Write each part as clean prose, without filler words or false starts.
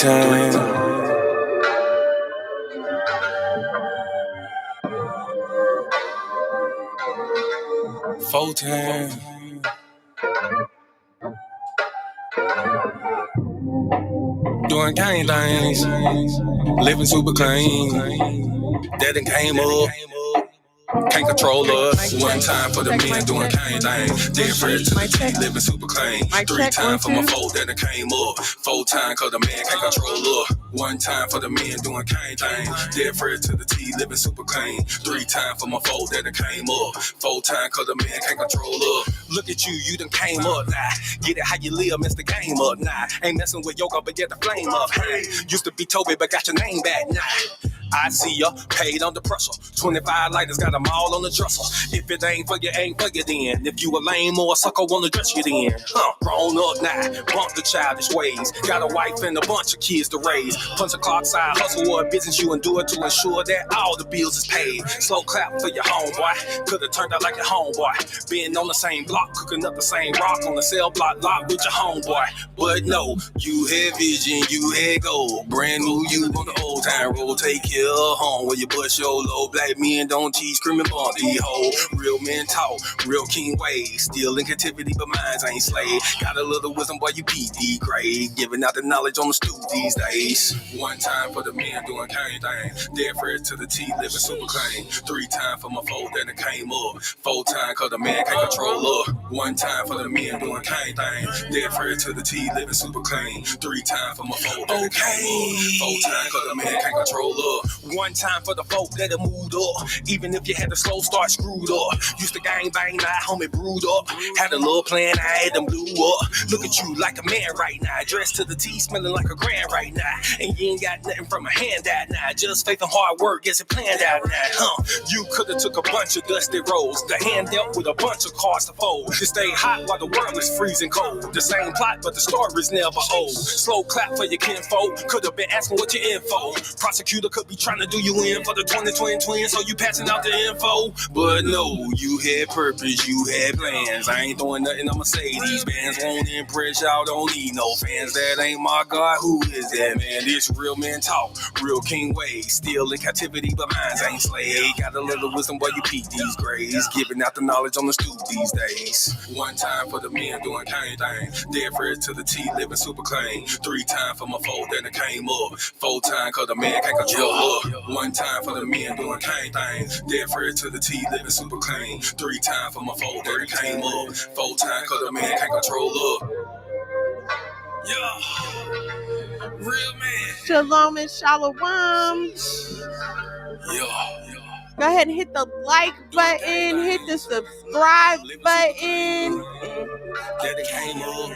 time. Full time. Doing gang things, living super clean. That done came up. Can't control us. One time for the men doing cane things. Dead fresh to the T, living super clean. 3 times for my foe that done came up. 4 times cause the man can't control us. 1 time for the men doing cane things. Dead fresh to the T, living super clean. 3 times for my foe that done came up. 4 times cause the man can't control us. Look at you done came up now. Get it how you live, mess the game up now. Ain't messing with yoga, but get the flame up. Hey, used to be Toby, but got your name back now. I see ya, paid under pressure. 25 lighters, got them all on the dresser. If it ain't for you, ain't for you then. If you a lame or a sucker, wanna dress you then. Grown up now, bump the childish ways. Got a wife and a bunch of kids to raise. Punch a clock side, hustle or a business you endure to ensure that all the bills is paid. Slow clap for your homeboy, could've turned out like your homeboy. Been on the same block, cooking up the same rock on the cell block lot with your homeboy. But no, you had vision, you had gold. Brand new you on the old time road, take care. Home where you bust your low. Black men don't teach, screaming bump the hoe. Real men talk, real king ways. Still in captivity, but minds ain't slave. Got a little wisdom, boy, you PD grade. Giving out the knowledge on the stoop these days. 1 time for the men doing cane things. Dead fresh to the T, living super clean. 3 times for my foe that done came up. 4 times cause the man can't control up. 1 time for the men doing cane things. Dead fresh to the T, living super clean. 3 times for my foe that done came up. 4 times cause the man can't control up. 1 time for the folk that have moved up. Even if you had a slow start screwed up. Used to gang bang, now homie brewed up. Had a little plan, I had them blew up. Look at you like a man right now. Dressed to the T, smelling like a grand right now. And you ain't got nothing from a handout now. Just faith and hard work gets it planned out now. You could've took a bunch of dusty rolls. The hand dealt with a bunch of cards to fold. To stay hot while the world is freezing cold. The same plot, but the story's never old. Slow clap for your kinfolk. Could've been asking what your info. Prosecutor could be trying to do you in for the 2020 twins, so you passing out the info. But no, you had purpose, you had plans. I ain't throwing nothing on Mercedes bands. Won't impress y'all, don't need no fans. That ain't my God, who is that man? This real men talk, real king ways. Still in captivity, but minds ain't slave. Got a little wisdom, boy, you peep these grades. Giving out the knowledge on the stoop these days. 1 time for the men doing cane things. Dead fresh to the T, living super clean. 3 times for my foe that came up. 4 times cause the man can't control up. 1 time for the men doing cane things. Dead fresh to the T, living super clean. 3 times for my foe that came up. 4 times cause the man can't control up. Yeah, real man. Shalom and shalom. Yeah. Go ahead and hit the like button, hit the subscribe button. That came up.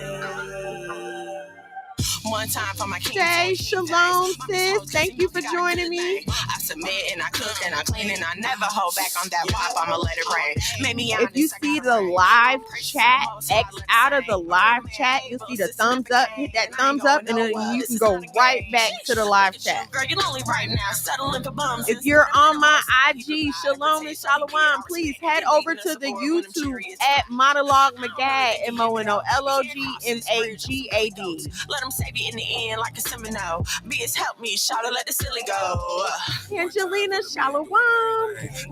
1 time for my Jay, shalom, sis. Thank you for joining me. I submit and I cook and I clean and I never hold back on that wop. I'ma let it rain. Maybe If you see the live chat, X out of the live chat, you'll see the thumbs up. Hit that thumbs up, and then you can go right back to the live chat. Girl, you're lonely right now, settling for bums. If you're on my IG, Shalom and Shalom, please head over to the YouTube at Monologue Magad, MONOLOGMAGAD. Let them save you in the end like a Seminole. BS help me, shout it, let the silly go. Angelina, Shalom.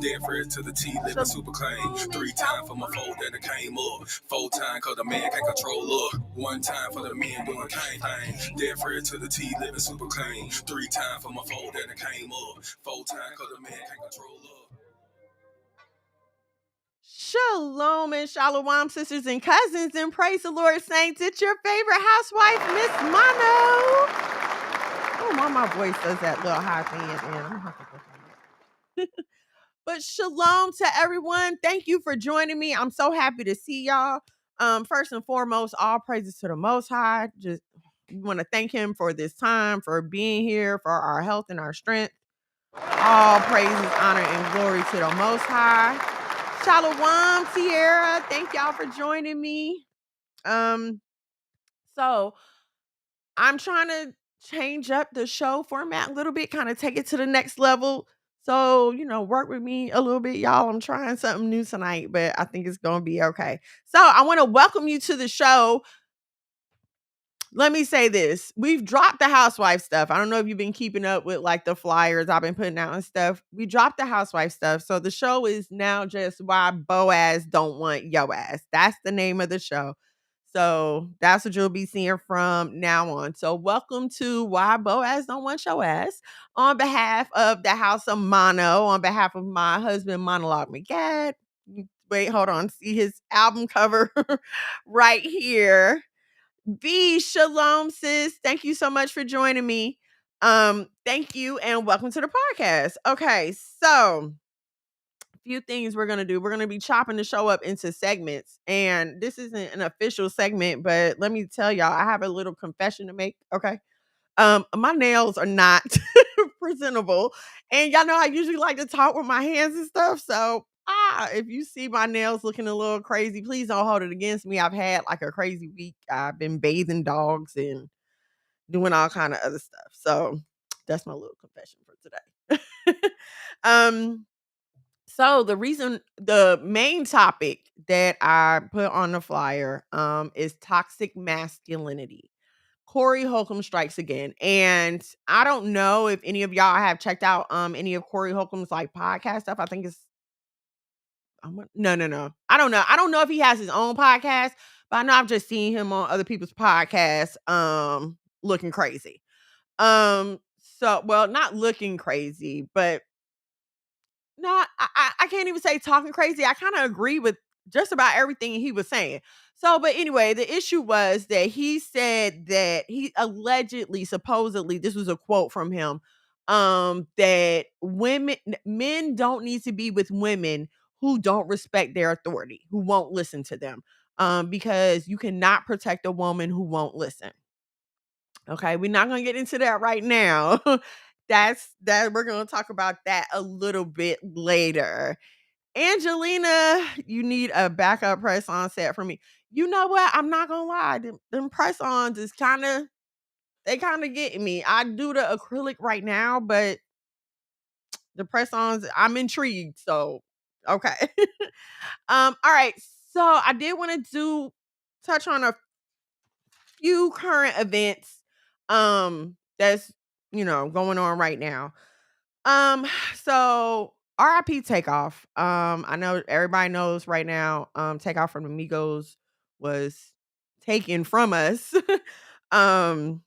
Dead fresh to the T, living super clean. 3 times for my foe that came up. 4 times cause the man can't control up. 1 time for the men doing cane things. Dead fresh to the T, living super clean. 3 times for my foe that came up. 4 times cause the man can't control up. Shalom and Shalom, sisters and cousins, and praise the Lord, saints. It's your favorite housewife, Miss Mono. Oh, my voice does that little high thing at the end. I'm gonna have to go find it. But shalom to everyone. Thank you for joining me. I'm so happy to see y'all. First and foremost, all praises to the Most High. Just want to thank him for this time, for being here, for our health and our strength. All praises, honor, and glory to the Most High. Shalom, Sierra. Thank y'all for joining me. So I'm trying to change up the show format a little bit, kind of take it to the next level. So, work with me a little bit, y'all. I'm trying something new tonight, but I think it's going to be okay. So I want to welcome you to the show. let me say this. We've dropped the housewife stuff. I don't know if you've been keeping up with like the flyers I've been putting out and stuff. We dropped the housewife stuff. So the show is now just Why Boaz Don't Want Yo Ass. That's the name of the show. So that's what you'll be seeing from now on. So welcome to Why Boaz Don't Want Your Ass. On behalf of the House of Mono, on behalf of my husband, Monologue McGad. Wait, hold on. See his album cover right here. V, shalom, sis. Thank you so much for joining me. Thank you and welcome to the podcast. Okay, so a few things we're gonna do. We're gonna be chopping the show up into segments, and this isn't an official segment, but let me tell y'all, I have a little confession to make. Okay, my nails are not presentable, and y'all know I usually like to talk with my hands and stuff. So, if you see my nails looking a little crazy, please don't hold it against me. I've had like a crazy week. I've been bathing dogs and doing all kind of other stuff. So, that's my little confession for today. um, so the main topic that I put on the flyer is toxic masculinity. Corey Holcomb strikes again. And I don't know if any of y'all have checked out any of Corey Holcomb's like podcast stuff. I think it's no. I don't know. I don't know if he has his own podcast, but I know I've just seen him on other people's podcasts looking crazy. So well, not looking crazy, but no, I can't even say talking crazy. I kind of agree with just about everything he was saying. So, but anyway, the issue was that he said that he allegedly, supposedly, this was a quote from him, that men don't need to be with women who don't respect their authority, who won't listen to them, because you cannot protect a woman who won't listen. Okay, we're not gonna get into that right now. That we're gonna talk about that a little bit later. Angelina, you need a backup press on set for me. You know what? I'm not gonna lie. Them press ons is they kind of getting me. I do the acrylic right now, but the press ons, I'm intrigued. So okay. All right. So I did want to touch on a few current events that's going on right now. So RIP Takeoff. I know everybody knows right now, Takeoff from the Migos was taken from us. um,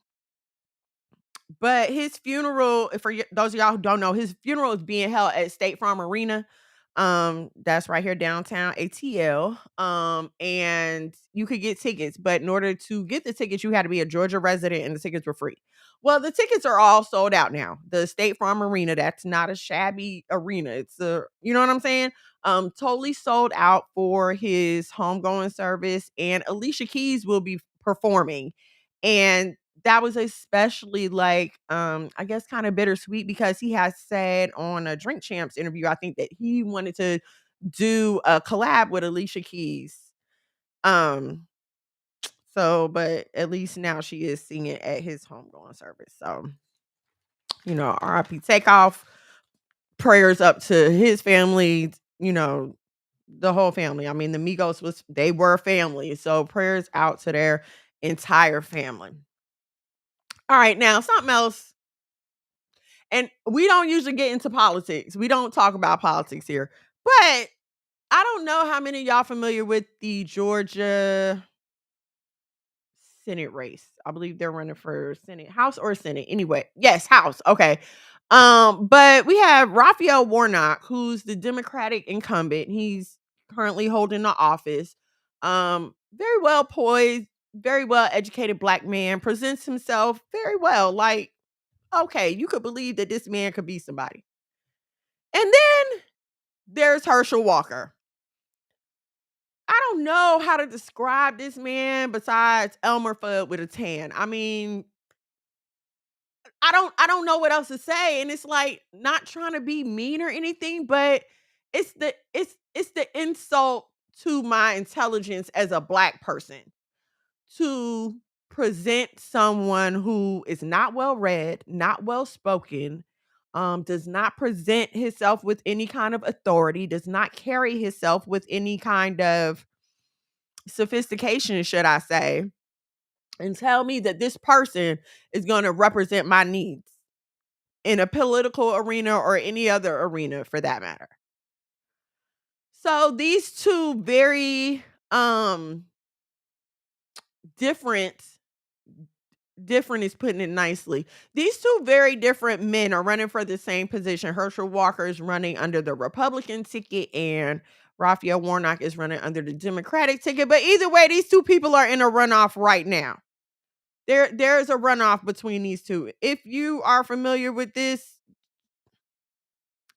but his funeral, for those of y'all who don't know, his funeral is being held at State Farm Arena. That's right here downtown ATL. And you could get tickets, but in order to get the tickets, you had to be a Georgia resident, and the tickets were free. Well, the tickets are all sold out now. The State Farm Arena, that's not a shabby arena. It's you know what I'm saying? Totally sold out for his homegoing service, and Alicia Keys will be performing. And that was especially like I guess kind of bittersweet because he has said on a Drink Champs interview, I think, that he wanted to do a collab with Alicia Keys. Um so but at least now she is singing at his homegoing service. So, RIP Takeoff. Prayers up to his family, the whole family. I mean, the Migos they were family. So prayers out to their entire family. All right, now something else. And we don't usually get into politics. We don't talk about politics here. But I don't know how many of y'all familiar with the Georgia Senate race. I believe they're running for Senate, House or Senate. Anyway, yes, House. Okay. But we have Raphael Warnock, who's the Democratic incumbent. He's currently holding the office. Very well poised, very well educated black man, presents himself very well. Like, okay, you could believe that this man could be somebody. And then there's Herschel Walker. I don't know how to describe this man besides Elmer Fudd with a tan. I mean, I don't know what else to say. And it's like, not trying to be mean or anything, but it's the insult to my intelligence as a black person to present someone who is not well read, not well spoken, does not present himself with any kind of authority, does not carry himself with any kind of sophistication, should I say. and tell me that this person is going to represent my needs in a political arena or any other arena for that matter. So these two very different is putting it nicely. These two very different men are running for the same position. Herschel Walker is running under the Republican ticket and Raphael Warnock is running under the Democratic ticket. But either way, these two people are in a runoff right now. There's a runoff between these two. If you are familiar with this,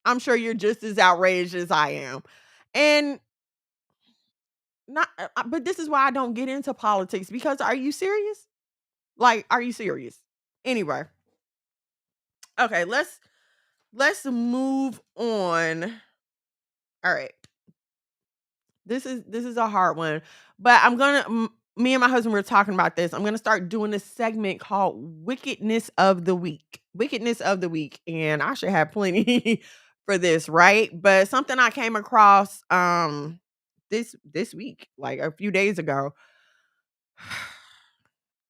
I'm sure you're just as outraged as I am. And not but this is why I don't get into politics, because are you serious? Like, are you serious? Anyway. Okay, let's move on. All right. This is a hard one, but I'm gonna me and my husband were talking about this. I'm gonna start doing this segment called Wickedness of the Week. Wickedness of the Week. And I should have plenty for this, right? But something I came across this week, like a few days ago.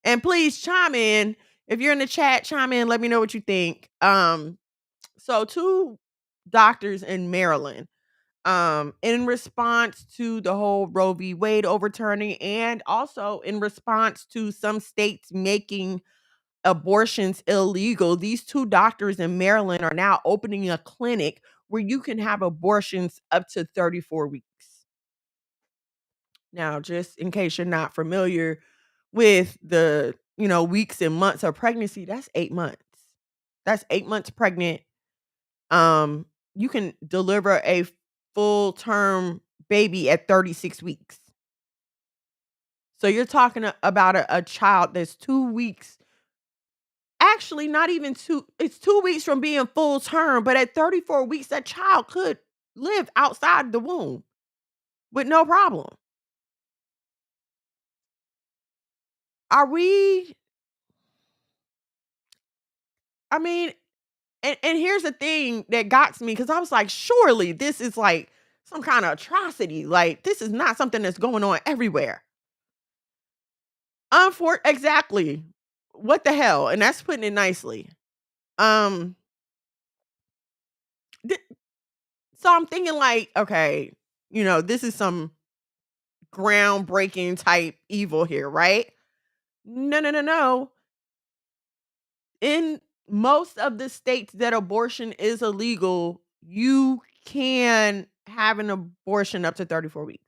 And please chime in. If you're in the chat, chime in, let me know what you think. So two doctors in Maryland, in response to the whole Roe v. Wade overturning, and also in response to some states making abortions illegal, these two doctors in Maryland are now opening a clinic where you can have abortions up to 34 weeks. Now, just in case you're not familiar with the, weeks and months of pregnancy, that's 8 months. That's 8 months pregnant. You can deliver a full term baby at 36 weeks. So you're talking about a child that's 2 weeks. Actually, not even two. It's 2 weeks from being full term, but at 34 weeks, that child could live outside the womb with no problem. Are we? I mean, and here's the thing that got me, because I was like, surely this is like some kind of atrocity. Like, this is not something that's going on everywhere. Exactly. What the hell? And that's putting it nicely. Um, th- so I'm thinking like, okay, this is some groundbreaking type evil here, right? No, no, no, no. In most of the states that abortion is illegal, you can have an abortion up to 34 weeks.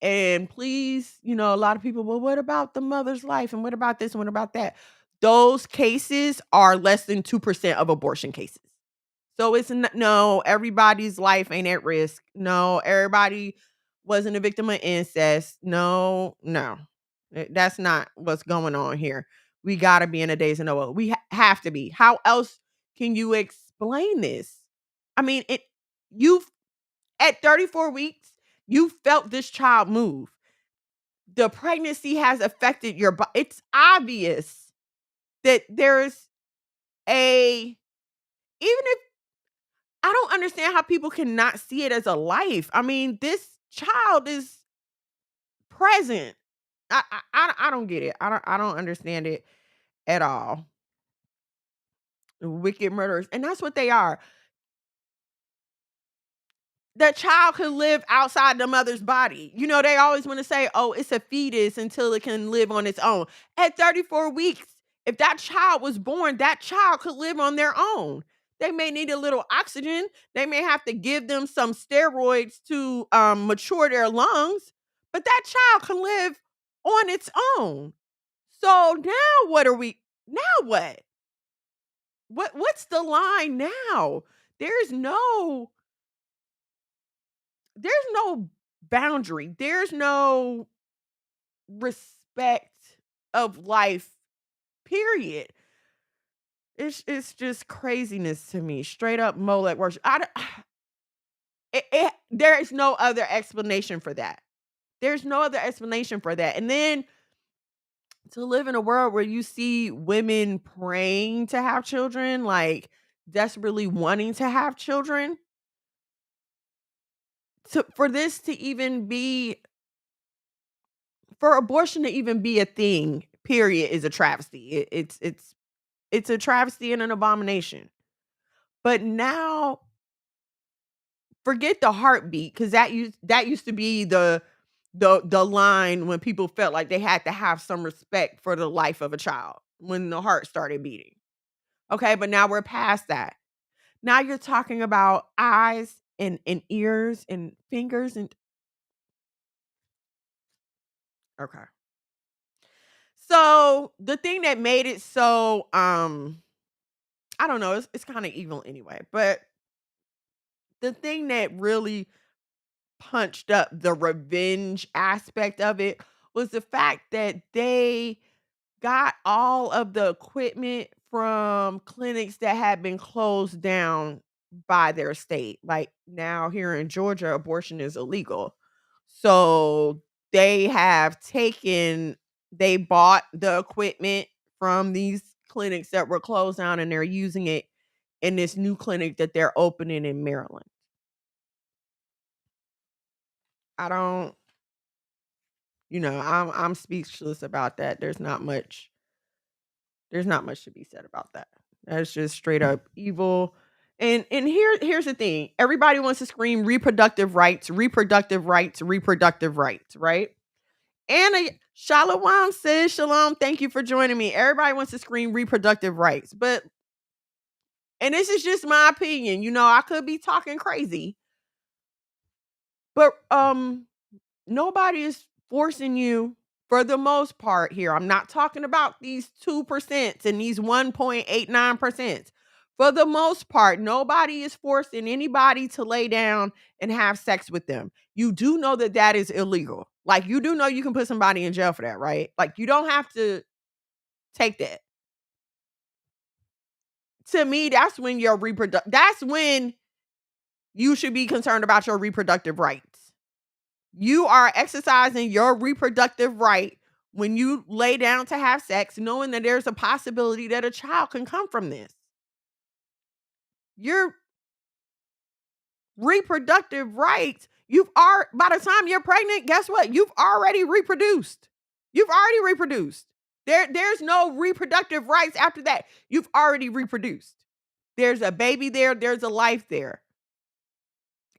And please, a lot of people, well, what about the mother's life? And what about this? And what about that? Those cases are less than 2% of abortion cases. So it's no, everybody's life ain't at risk. No, everybody wasn't a victim of incest. No, no. That's not what's going on here. We got to be in a days of Noah. We have to be. How else can you explain this? I mean, you've at 34 weeks, you felt this child move. The pregnancy has affected your body. It's obvious that there's even if I don't understand how people cannot see it as a life. I mean, this child is present. I don't get it. I don't understand it at all. Wicked murderers, and that's what they are. The child could live outside the mother's body. They always want to say, oh, it's a fetus until it can live on its own. At 34 weeks, if that child was born, that child could live on their own. They may need a little oxygen. They may have to give them some steroids to mature their lungs, but that child can live on its own. So now what are we? Now what? What's the line now? There's no boundary. There's no respect of life, period. It's just craziness to me. Straight up Molech worship. There is no other explanation for that. There's no other explanation for that. And then to live in a world where you see women praying to have children, like desperately wanting to have children, for this to even be for abortion to even be a thing, period, is a travesty. It's a travesty and an abomination. But now, forget the heartbeat, because that used to be the line when people felt like they had to have some respect for the life of a child when the heart started beating. Okay, but now we're past that. Now you're talking about eyes and ears and fingers and okay. So the thing that made it so I don't know, it's kind of evil anyway, but the thing that really punched up the revenge aspect of it was the fact that they got all of the equipment from clinics that had been closed down by their state. Like now here in Georgia, abortion is illegal. So they bought the equipment from these clinics that were closed down and they're using it in this new clinic that they're opening in Maryland. I don't, I'm speechless about that. There's not much to be said about that. That's just straight up evil. And here's the thing. Everybody wants to scream reproductive rights, reproductive rights, reproductive rights, right? Anna Shalom says, Shalom, thank you for joining me. Everybody wants to scream reproductive rights, and this is just my opinion. I could be talking crazy, but nobody is forcing you for the most part here. I'm not talking about these 2% and these 1.89%. For the most part, nobody is forcing anybody to lay down and have sex with them. You do know that that is illegal. Like, you do know you can put somebody in jail for that, right? Like, you don't have to take that. To me, that's when you should be concerned about your reproductive rights. You are exercising your reproductive right when you lay down to have sex, knowing that there's a possibility that a child can come from this. Your reproductive rights, by the time you're pregnant, guess what? You've already reproduced. You've already reproduced. There's no reproductive rights after that. You've already reproduced. There's a baby there, there's a life there.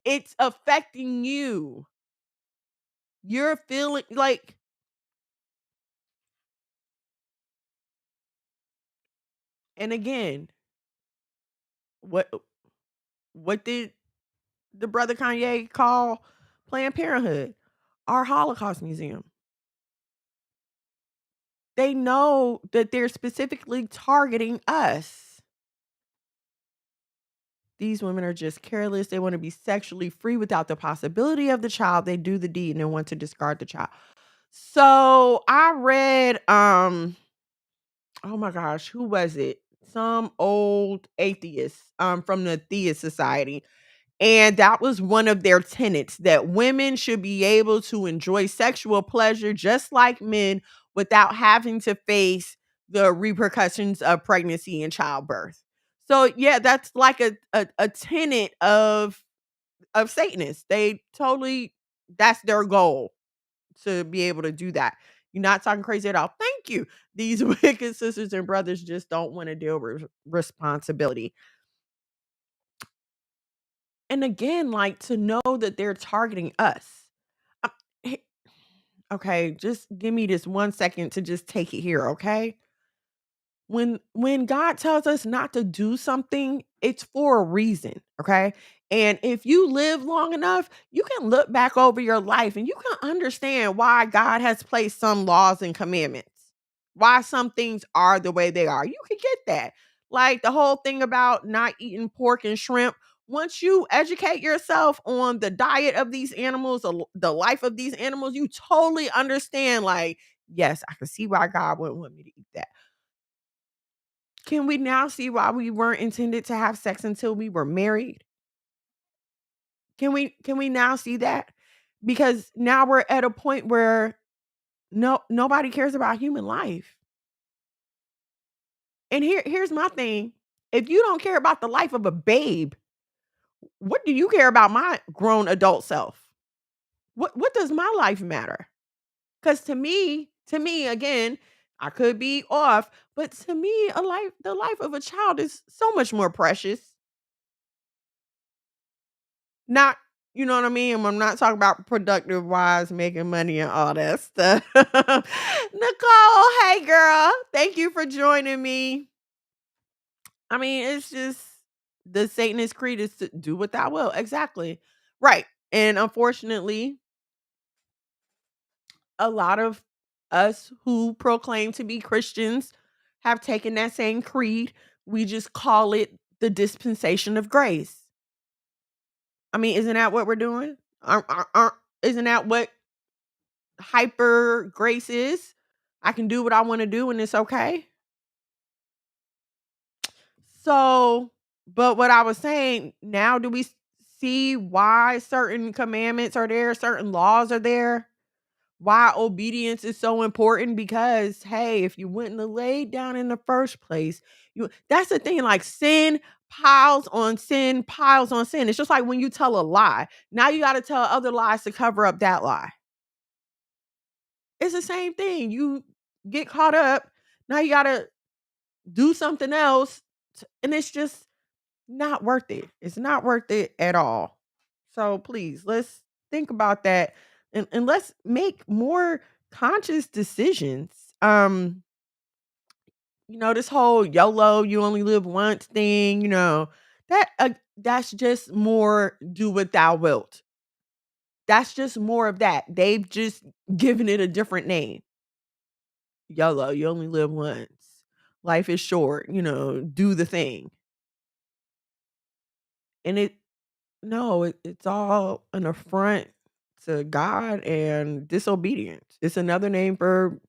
It's affecting you. You're feeling like, and again, what did the brother Kanye call Planned Parenthood? Our Holocaust Museum. They know that they're specifically targeting us. These women are just careless. They want to be sexually free without the possibility of the child. They do the deed and they want to discard the child. So I read, oh my gosh, who was it? Some old atheist from the Theist Society. And that was one of their tenets, that women should be able to enjoy sexual pleasure just like men without having to face the repercussions of pregnancy and childbirth. So yeah, that's like a tenet of Satanists. They totally, that's their goal, to be able to do that. You're not talking crazy at all. Thank you. These wicked sisters and brothers just don't want to deal with responsibility. And again, like, to know that they're targeting us. Uh, he- Okay, just give me this 1 second to just take it here, okay? When God tells us not to do something, it's for a reason, okay? And if you live long enough, you can look back over your life and you can understand why God has placed some laws and commandments. Why some things are the way they are. You can get that. Like the whole thing about not eating pork and shrimp. Once you educate yourself on the diet of these animals, the life of these animals, you totally understand, like, yes, I can see why God wouldn't want me to eat that. Can we now see why we weren't intended to have sex until we were married? Can we now see that? Because now we're at a point where nobody cares about human life. And here's my thing. If you don't care about the life of a babe, what do you care about my grown adult self? What does my life matter? Because to me, again, I could be off, but to me, the life of a child is so much more precious. Not, you know what I mean? I'm not talking about productive wise, making money and all that stuff. Nicole, hey girl. Thank you for joining me. I mean, it's just the Satanist creed is to do what thou will. Exactly. Right. And unfortunately, a lot of us who proclaim to be Christians have taken that same creed. We just call it the dispensation of grace. I mean, isn't that what we're doing? Isn't that what hyper grace is? I can do what I want to do and it's okay. So, but what I was saying, now do we see why certain commandments are there, certain laws are there? Why obedience is so important? Because hey, if you wouldn't have laid down in the first place, that's the thing, like sin piles on sin, piles on sin. It's just like when you tell a lie. Now you got to tell other lies to cover up that lie. It's the same thing. You get caught up, now you got to do something else, and it's just not worth it. It's not worth it at all. So please, let's think about that and let's make more conscious decisions. This whole YOLO, you only live once thing, that's just more do what thou wilt. That's just more of that. They've just given it a different name. YOLO, you only live once. Life is short, do the thing. And it's all an affront to God and disobedience. It's another name for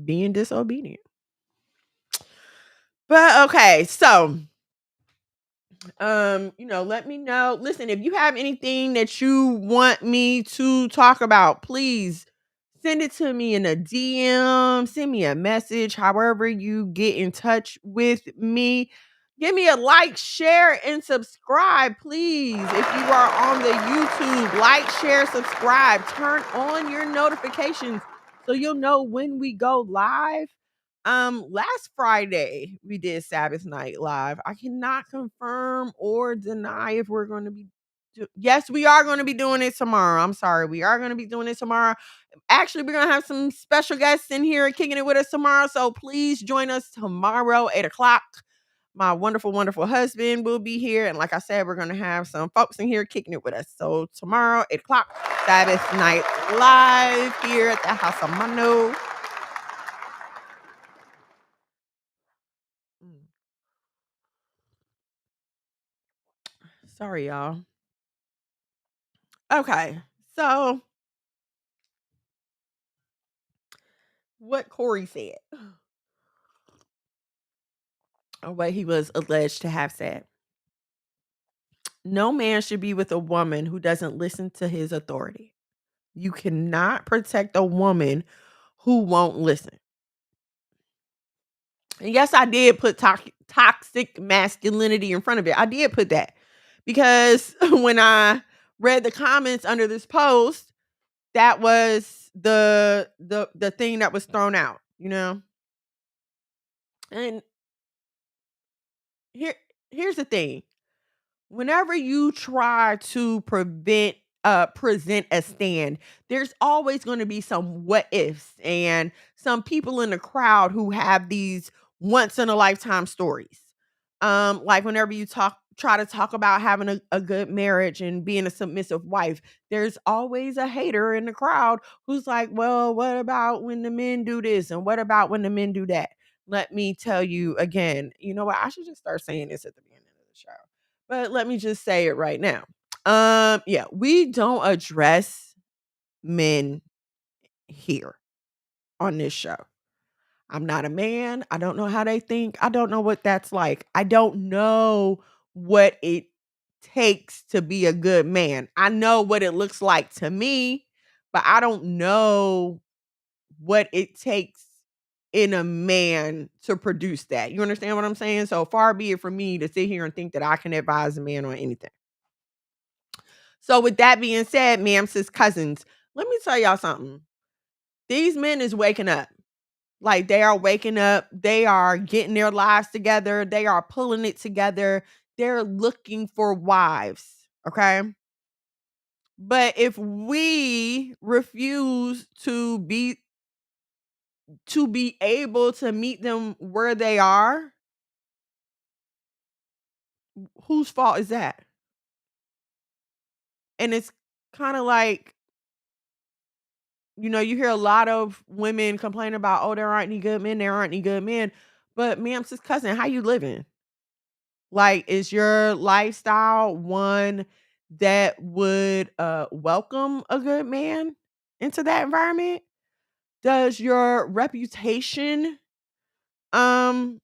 being disobedient. But okay, so let me know. Listen, if you have anything that you want me to talk about, please send it to me in a DM, send me a message, however you get in touch with me. Give me a like, share, and subscribe, please. If you are on the YouTube, like, share, subscribe, turn on your notifications so you'll know when we go live. Last Friday we did Sabbath night live. I cannot confirm or deny if we're going to be. Yes, we are going to be doing it tomorrow. I'm sorry, we are going to be doing it tomorrow. Actually, we're gonna have some special guests in here kicking it with us tomorrow. So please join us tomorrow, 8:00. My wonderful, wonderful husband will be here. And like I said, we're gonna have some folks in here kicking it with us. So tomorrow, 8:00, Sabbath night live here at the House of Mano. Sorry, y'all. Okay, so what Corey said, or what he was alleged to have said. No man should be with a woman who doesn't listen to his authority. You cannot protect a woman who won't listen. And yes, I did put toxic masculinity in front of it. I did put that because when I read the comments under this post, that was the thing that was thrown out, And here's the thing. Whenever you try to present a stand, there's always going to be some what ifs and some people in the crowd who have these once in a lifetime stories. Like whenever you try to talk about having a good marriage and being a submissive wife, there's always a hater in the crowd who's like, well, what about when the men do this? And what about when the men do that? Let me tell you again, you know what? I should just start saying this at the beginning of the show. But let me just say it right now. Yeah, we don't address men here on this show. I'm not a man. I don't know how they think. I don't know what that's like. I don't know what it takes to be a good man. I know what it looks like to me, but I don't know what it takes in a man to produce that. You understand what I'm saying? So far be it from me to sit here and think that I can advise a man on anything. So with that being said, ma'am, sis cousins, let me tell y'all something. These men is waking up. Like, they are waking up. They are getting their lives together. They are pulling it together. They're looking for wives. Okay. But if we refuse to be able to meet them where they are, whose fault is that? And it's kind of like, you hear a lot of women complain about, oh, there aren't any good men, there aren't any good men. But ma'am, sis cousin, how you living? Like, is your lifestyle one that would welcome a good man into that environment? Does your reputation um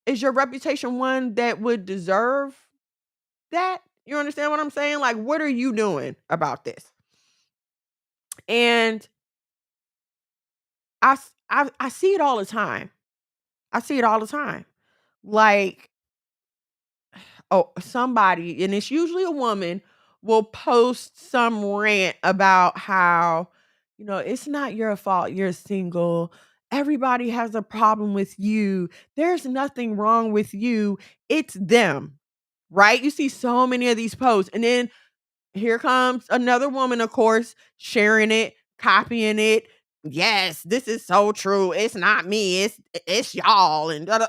is your reputation one that would deserve that? You understand what I'm saying? Like, what are you doing about this? And I see it all the time. I see it all the time. Like, oh, somebody, and it's usually a woman, will post some rant about how, it's not your fault you're single. Everybody has a problem with you. There's nothing wrong with you. It's them. Right? You see so many of these posts. And then here comes another woman, of course, sharing it, copying it. Yes, this is so true. It's not me. It's y'all. And da-da.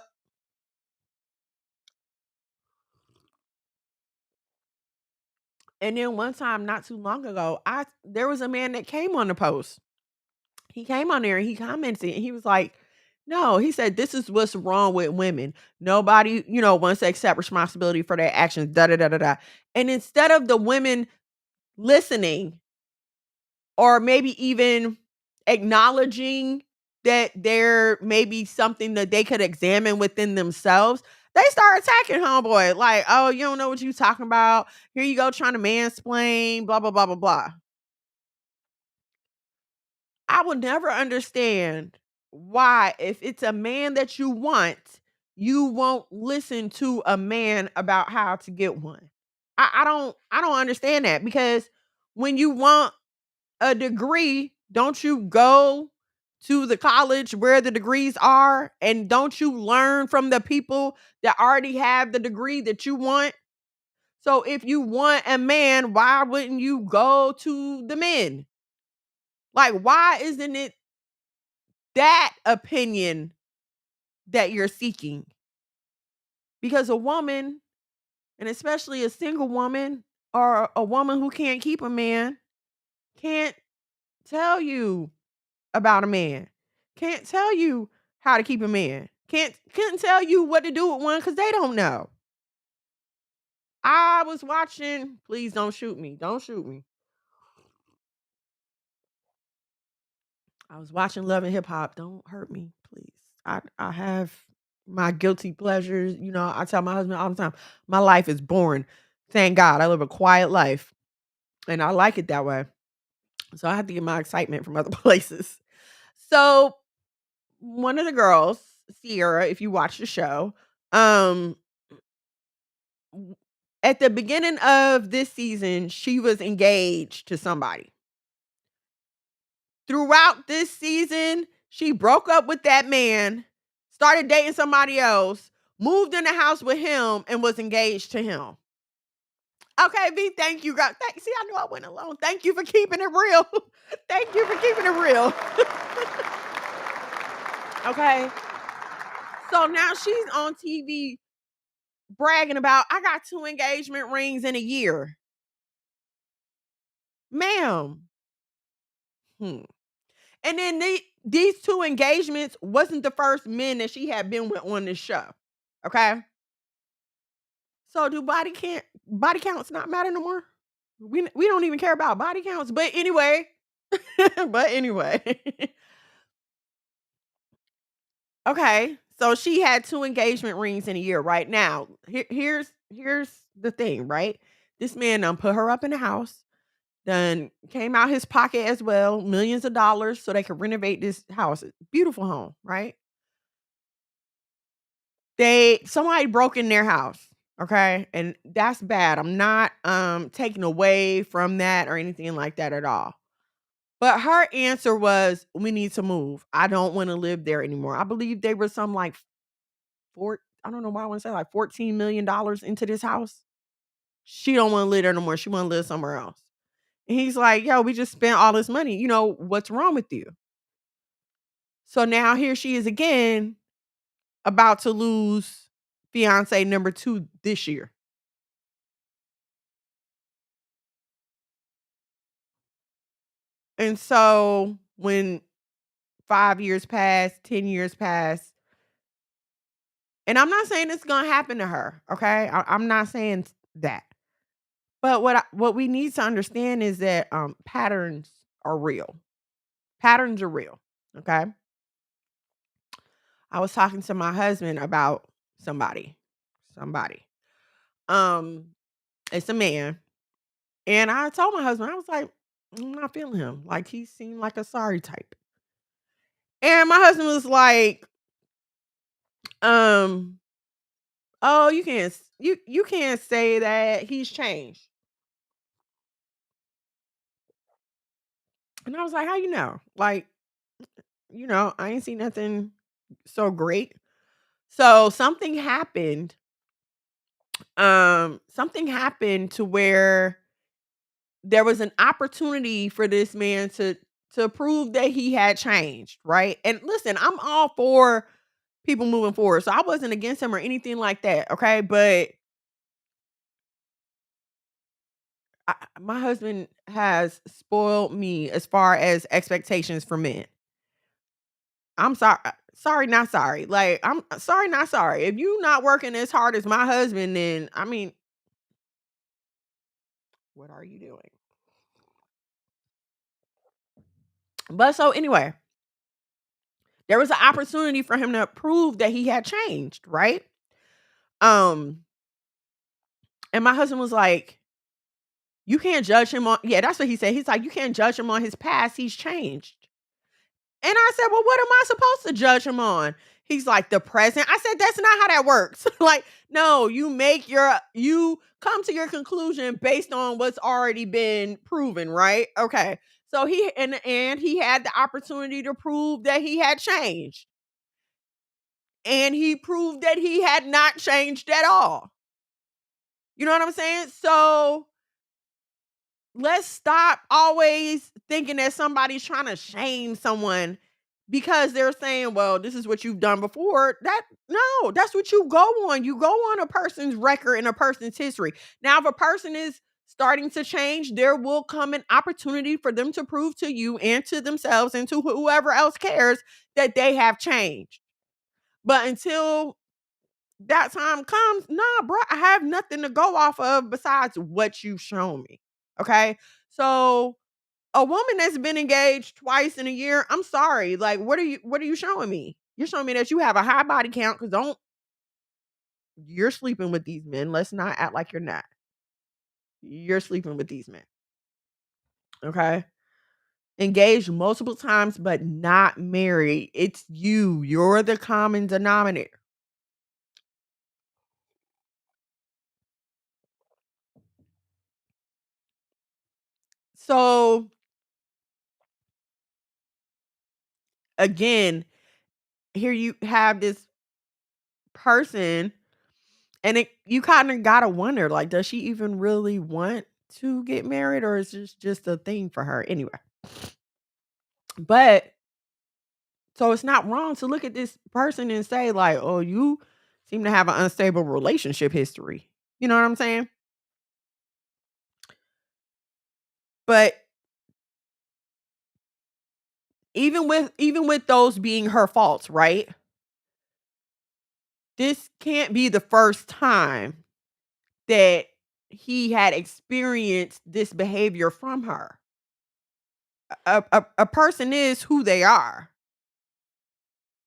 And then one time, not too long ago, there was a man that came on the post. He came on there and he commented and he was like, no, he said, this is what's wrong with women. Nobody, wants to accept responsibility for their actions, da da da da da. And instead of the women listening or maybe even acknowledging that there may be something that they could examine within themselves, they start attacking homeboy. Like, oh, you don't know what you talking about. Here you go trying to mansplain, blah, blah, blah, blah, blah. I will never understand why, if it's a man that you want, you won't listen to a man about how to get one. I don't understand that, because when you want a degree, don't you go to the college where the degrees are, and don't you learn from the people that already have the degree that you want? So if you want a man, why wouldn't you go to the men? Like, why isn't it that opinion that you're seeking? Because a woman, and especially a single woman or a woman who can't keep a man, can't tell you about a man. Can't tell you how to keep a man. Couldn't tell you what to do with one because they don't know. I was watching, please don't shoot me. Don't shoot me. I was watching Love and Hip Hop. Don't hurt me, please. I have my guilty pleasures. I tell my husband all the time, my life is boring. Thank God I live a quiet life and I like it that way. So I have to get my excitement from other places. So one of the girls, Sierra, if you watch the show, um, at the beginning of this season, she was engaged to somebody. Throughout this season, she broke up with that man, started dating somebody else, moved in the house with him, and was engaged to him. Okay, V, thank you, girl. See, I knew I went alone. Thank you for keeping it real. Thank you for keeping it real. Okay. So now she's on TV bragging about, I got 2 engagement rings in a year. Ma'am. And then these 2 engagements wasn't the first men that she had been with on this show. Okay. So do body counts not matter no more? We don't even care about body counts. But anyway. Okay. So she had 2 engagement rings in a year. Right now, here's the thing, right? This man put her up in the house, done came out his pocket as well, millions of dollars so they could renovate this house. Beautiful home, right? Somebody broke in their house, okay? And that's bad. I'm not taking away from that or anything like that at all. But her answer was, "We need to move. I don't wanna live there anymore." I believe they were some, like, I don't know why I wanna say, like, $14 million into this house. She don't wanna live there no more. She wanna live somewhere else. And he's like, "Yo, we just spent all this money. What's wrong with you?" So now here she is again, about to lose fiance number 2 this year. And so when 5 years pass, 10 years pass, and I'm not saying it's gonna happen to her, okay? I'm not saying that. But what we need to understand is that, patterns are real. Patterns are real, okay? I was talking to my husband about somebody. Um, it's a man, and I told my husband, I was like, "I'm not feeling him. Like, he seemed like a sorry type." And my husband was like, um, "Oh, you can't say that. He's changed." And I was like, "How you know?" Like, I ain't seen nothing so great. So something happened to where there was an opportunity for this man to prove that he had changed, right? And listen, I'm all for people moving forward. So I wasn't against him or anything like that, okay? But my husband has spoiled me as far as expectations for men. I'm sorry. Sorry, not sorry. Like, I'm sorry, not sorry. If you not working as hard as my husband, then I mean, what are you doing? But so anyway, there was an opportunity for him to prove that he had changed, right? Um, and my husband was like, "You can't judge him on," yeah, that's what he said. He's like, "You can't judge him on his past. He's changed." And I said, "Well, what am I supposed to judge him on?" He's like, "The present." I said, "That's not how that works." Like, no, you come to your conclusion based on what's already been proven, right? Okay. So and he had the opportunity to prove that he had changed. And he proved that he had not changed at all. You know what I'm saying? So let's stop always thinking that somebody's trying to shame someone because they're saying, "Well, this is what you've done before." No, that's what you go on. You go on a person's record and a person's history. Now, if a person is starting to change, there will come an opportunity for them to prove to you and to themselves and to whoever else cares that they have changed. But until that time comes, nah, bro, I have nothing to go off of besides what you've shown me. Okay. So a woman that's been engaged twice in a year, I'm sorry. Like, what are you showing me? You're showing me that you have a high body count because don't you're sleeping with these men. Let's not act like you're not. You're sleeping with these men. Okay. Engaged multiple times, but not married. It's you. You're the common denominator. So again, here you have this person, and you kind of gotta wonder, like, does she even really want to get married, or is this just a thing for her anyway? But so it's not wrong to look at this person and say, like, "Oh, you seem to have an unstable relationship history." You know what I'm saying? But even with those being her faults, right? This can't be the first time that he had experienced this behavior from her. A person is who they are.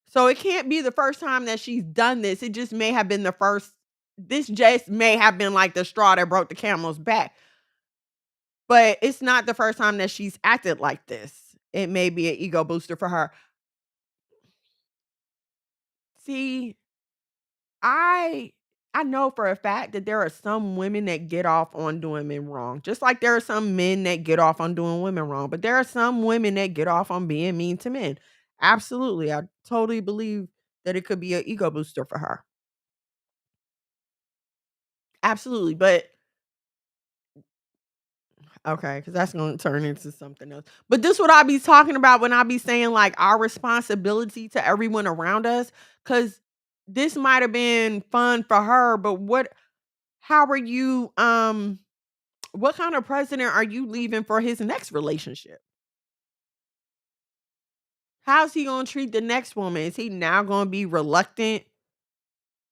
So it can't be the first time that she's done this. It just may have been the first this just may have been like the straw that broke the camel's back. But it's not the first time that she's acted like this. It may be an ego booster for her. See, I I know for a fact that there are some women that get off on doing men wrong, just like there are some men that get off on doing women wrong, but there are some women that get off on being mean to men. Absolutely. I totally believe that it could be an ego booster for her. Absolutely. But okay, because that's gonna turn into something else. But this what I be talking about when I be saying like our responsibility to everyone around us. Cause this might have been fun for her, but how are you what kind of president are you leaving for his next relationship? How's he gonna treat the next woman? Is he now gonna be reluctant?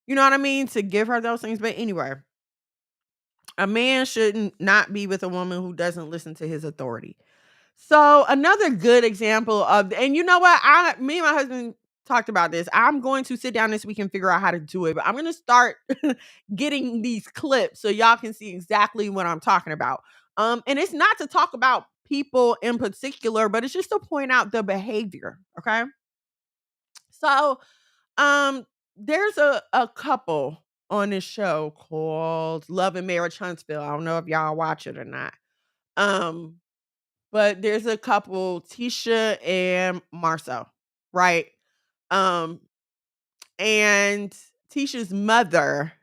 You know what I mean? To give her those things. But anyway, a man shouldn't not be with a woman who doesn't listen to his authority. So another good example of, and you know what? Me and my husband talked about this. I'm going to sit down this week and figure out how to do it, but I'm going to start getting these clips so y'all can see exactly what I'm talking about. And it's not to talk about people in particular, but it's just to point out the behavior. Okay. So, um, there's a couple on this show called Love and Marriage Huntsville. I don't know if y'all watch it or not. Um, but there's a couple, Tisha and Marcel, right? Um, and Tisha's mother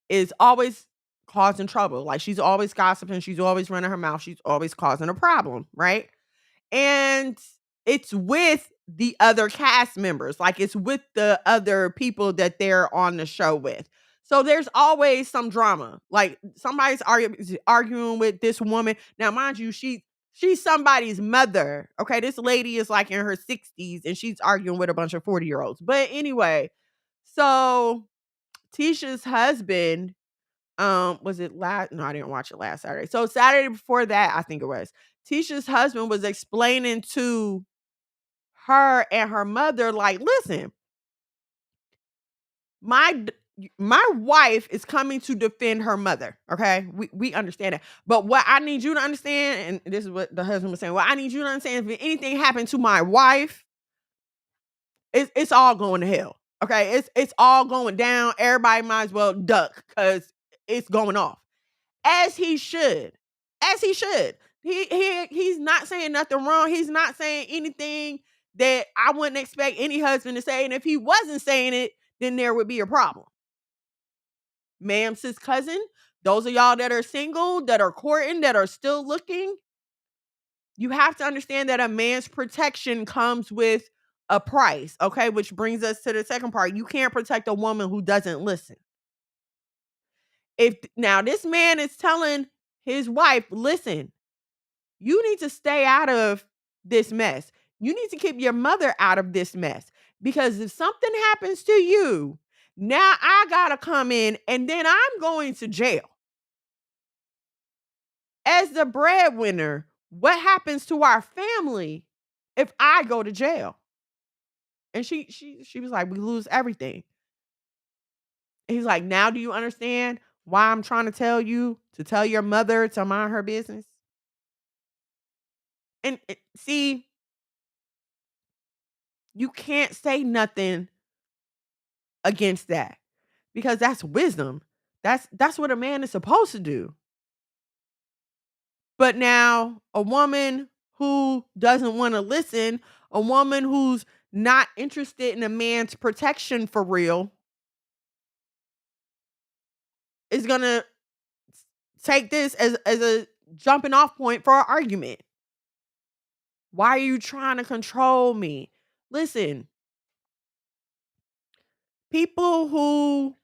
is always causing trouble. Like she's always gossiping, she's always running her mouth, she's always causing a problem, right? And it's with the other cast members, like it's with the other people that they're on the show with. So there's always some drama. Like somebody's arguing with this woman. Now, mind you, she's somebody's mother. Okay, this lady is like in her 60s and she's arguing with a bunch of 40-year-olds. But anyway, so Tisha's husband, was it last? No, I didn't watch it last Saturday. So Saturday before that, I think it was. Tisha's husband was explaining to her and her mother, like, listen, my my wife is coming to defend her mother. Okay, we understand that. But what I need you to understand, and this is what the husband was saying. What I need you to understand, if anything happened to my wife, it's all going to hell. Okay, it's all going down. Everybody might as well duck because it's going off. As he should. As he should. He's not saying nothing wrong. He's not saying anything that I wouldn't expect any husband to say. And if he wasn't saying it, then there would be a problem. Ma'am, sis, cousin, those of y'all that are single, that are courting, that are still looking, you have to understand that a man's protection comes with a price. Okay, which brings us to the second part. You can't protect a woman who doesn't listen. If now this man is telling his wife, listen, you need to stay out of this mess. You need to keep your mother out of this mess. Because if something happens to you, now I gotta come in and then I'm going to jail. As the breadwinner, what happens to our family if I go to jail? And she was like, we lose everything. And he's like, now do you understand why I'm trying to tell you to tell your mother to mind her business? And see, you can't say nothing against that because that's wisdom. That's what a man is supposed to do. But now a woman who doesn't want to listen, a woman who's not interested in a man's protection for real is going to take this as a jumping off point for an argument. Why are you trying to control me? Listen, people who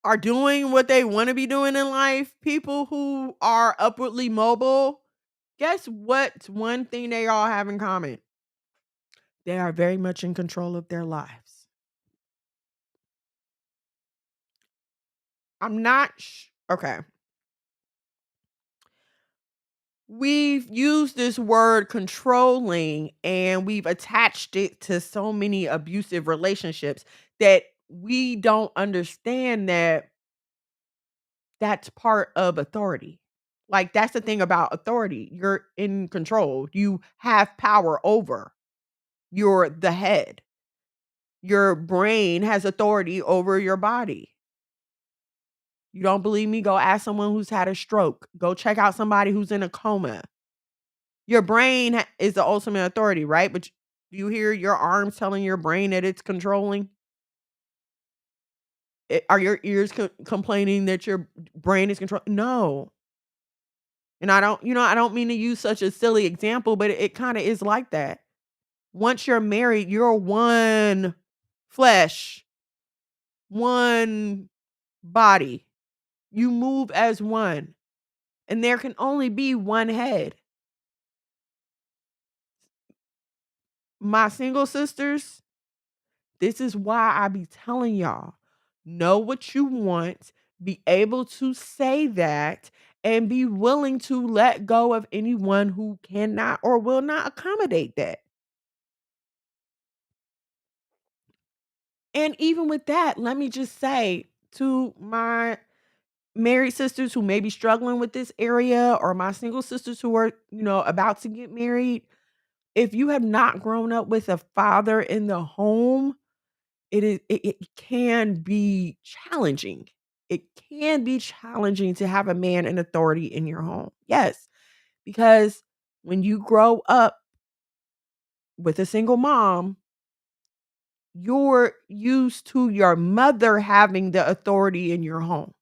are doing what they want to be doing in life, people who are upwardly mobile, guess what? One thing they all have in common. They are very much in control of their lives. I'm not okay. We've used this word controlling and we've attached it to so many abusive relationships that we don't understand that that's part of authority. Like that's the thing about authority. You're in control. You have power over. You're the head. Your brain has authority over your body. You don't believe me? Go ask someone who's had a stroke. Go check out somebody who's in a coma. Your brain is the ultimate authority, right? But do you hear your arms telling your brain that it's controlling? Are your ears complaining that your brain is control? No. And I don't mean to use such a silly example, but it kind of is like that. Once you're married, you're one flesh, one body. You move as one, and there can only be one head. My single sisters, this is why I be telling y'all, know what you want, be able to say that, and be willing to let go of anyone who cannot or will not accommodate that. And even with that, let me just say to my married sisters who may be struggling with this area, or my single sisters who are, about to get married, if you have not grown up with a father in the home, it can be challenging. It can be challenging to have a man in authority in your home. Yes, because when you grow up with a single mom, you're used to your mother having the authority in your home.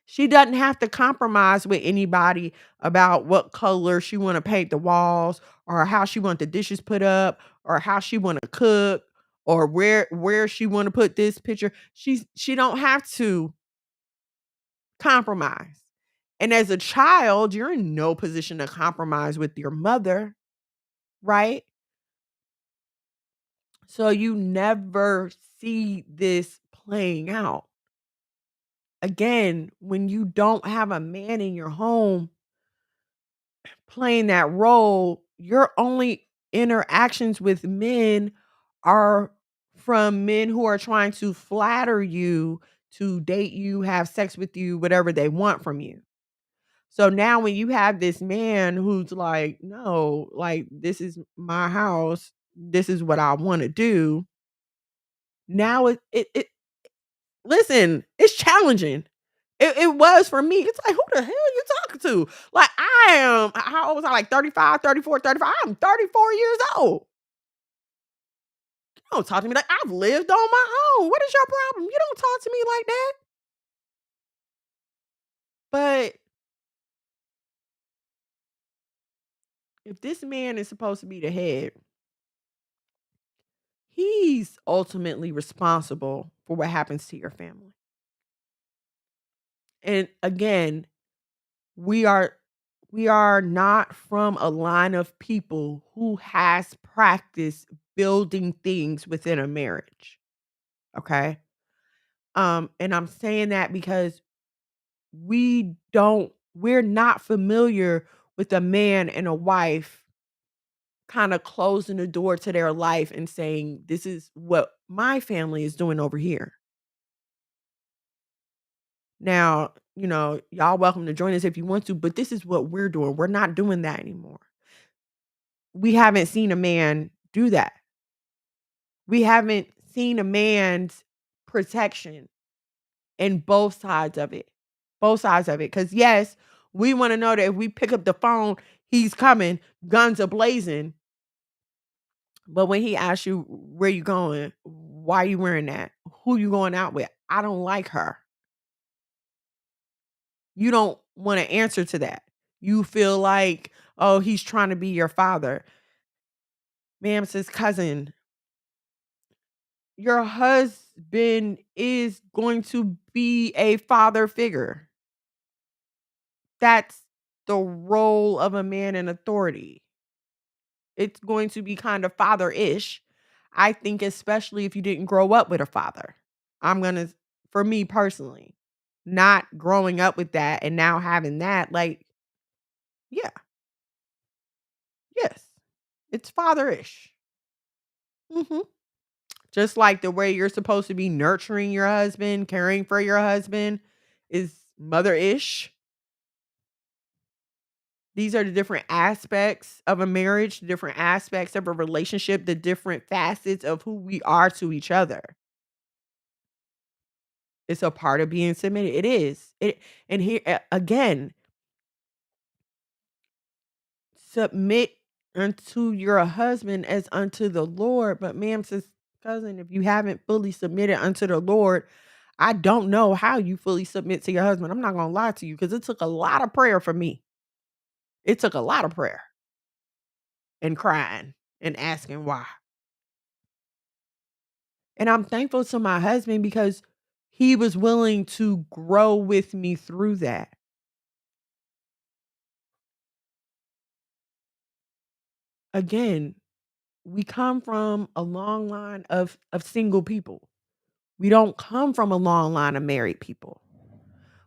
She doesn't have to compromise with anybody about what color she wanna paint the walls, or how she want the dishes put up, or how she wanna cook, or where she wanna put this picture. She don't have to compromise. And as a child, you're in no position to compromise with your mother, right? So you never see this playing out. Again, when you don't have a man in your home playing that role, your only interactions with men are from men who are trying to flatter you, to date you, have sex with you, whatever they want from you. So now when you have this man who's like, "No, like, this is my house. This is what I wanna do." Now it listen, it's challenging. It was for me. It's like, "Who the hell you talking to?" Like, I am how old was I? Like 35, 34, 35. I'm 34 years old. You don't talk to me like I've lived on my own. What is your problem? You don't talk to me like that. But if this man is supposed to be the head, he's ultimately responsible for what happens to your family. And again, we are we are not from a line of people who has practiced building things within a marriage. Okay? And I'm saying that because we're not familiar with a man and a wife kind of closing the door to their life and saying, "This is what my family is doing over here." Now, y'all welcome to join us if you want to, but this is what we're doing. We're not doing that anymore. We haven't seen a man do that. We haven't seen a man's protection in both sides of it. Both sides of it. Because, yes, we want to know that if we pick up the phone, he's coming, guns are blazing. But when he asks you, where you going? Why you wearing that? Who you going out with? I don't like her. You don't want to answer to that. You feel like, oh, he's trying to be your father. Ma'am says, cousin, your husband is going to be a father figure. That's the role of a man in authority. It's going to be kind of father-ish. I think especially if you didn't grow up with a father. I'm gonna For me personally, not growing up with that and now having that, like, yeah, yes, it's father-ish. Mhm. Just like the way you're supposed to be nurturing your husband, caring for your husband is mother-ish. These are the different aspects of a marriage, the different aspects of a relationship, the different facets of who we are to each other. It's a part of being submitted. It is. And here again, submit unto your husband as unto the Lord. But ma'am, sis, cousin, if you haven't fully submitted unto the Lord, I don't know how you fully submit to your husband. I'm not gonna lie to you because it took a lot of prayer for me. It took a lot of prayer and crying and asking why. And I'm thankful to my husband because he was willing to grow with me through that. Again, we come from a long line of single people. We don't come from a long line of married people.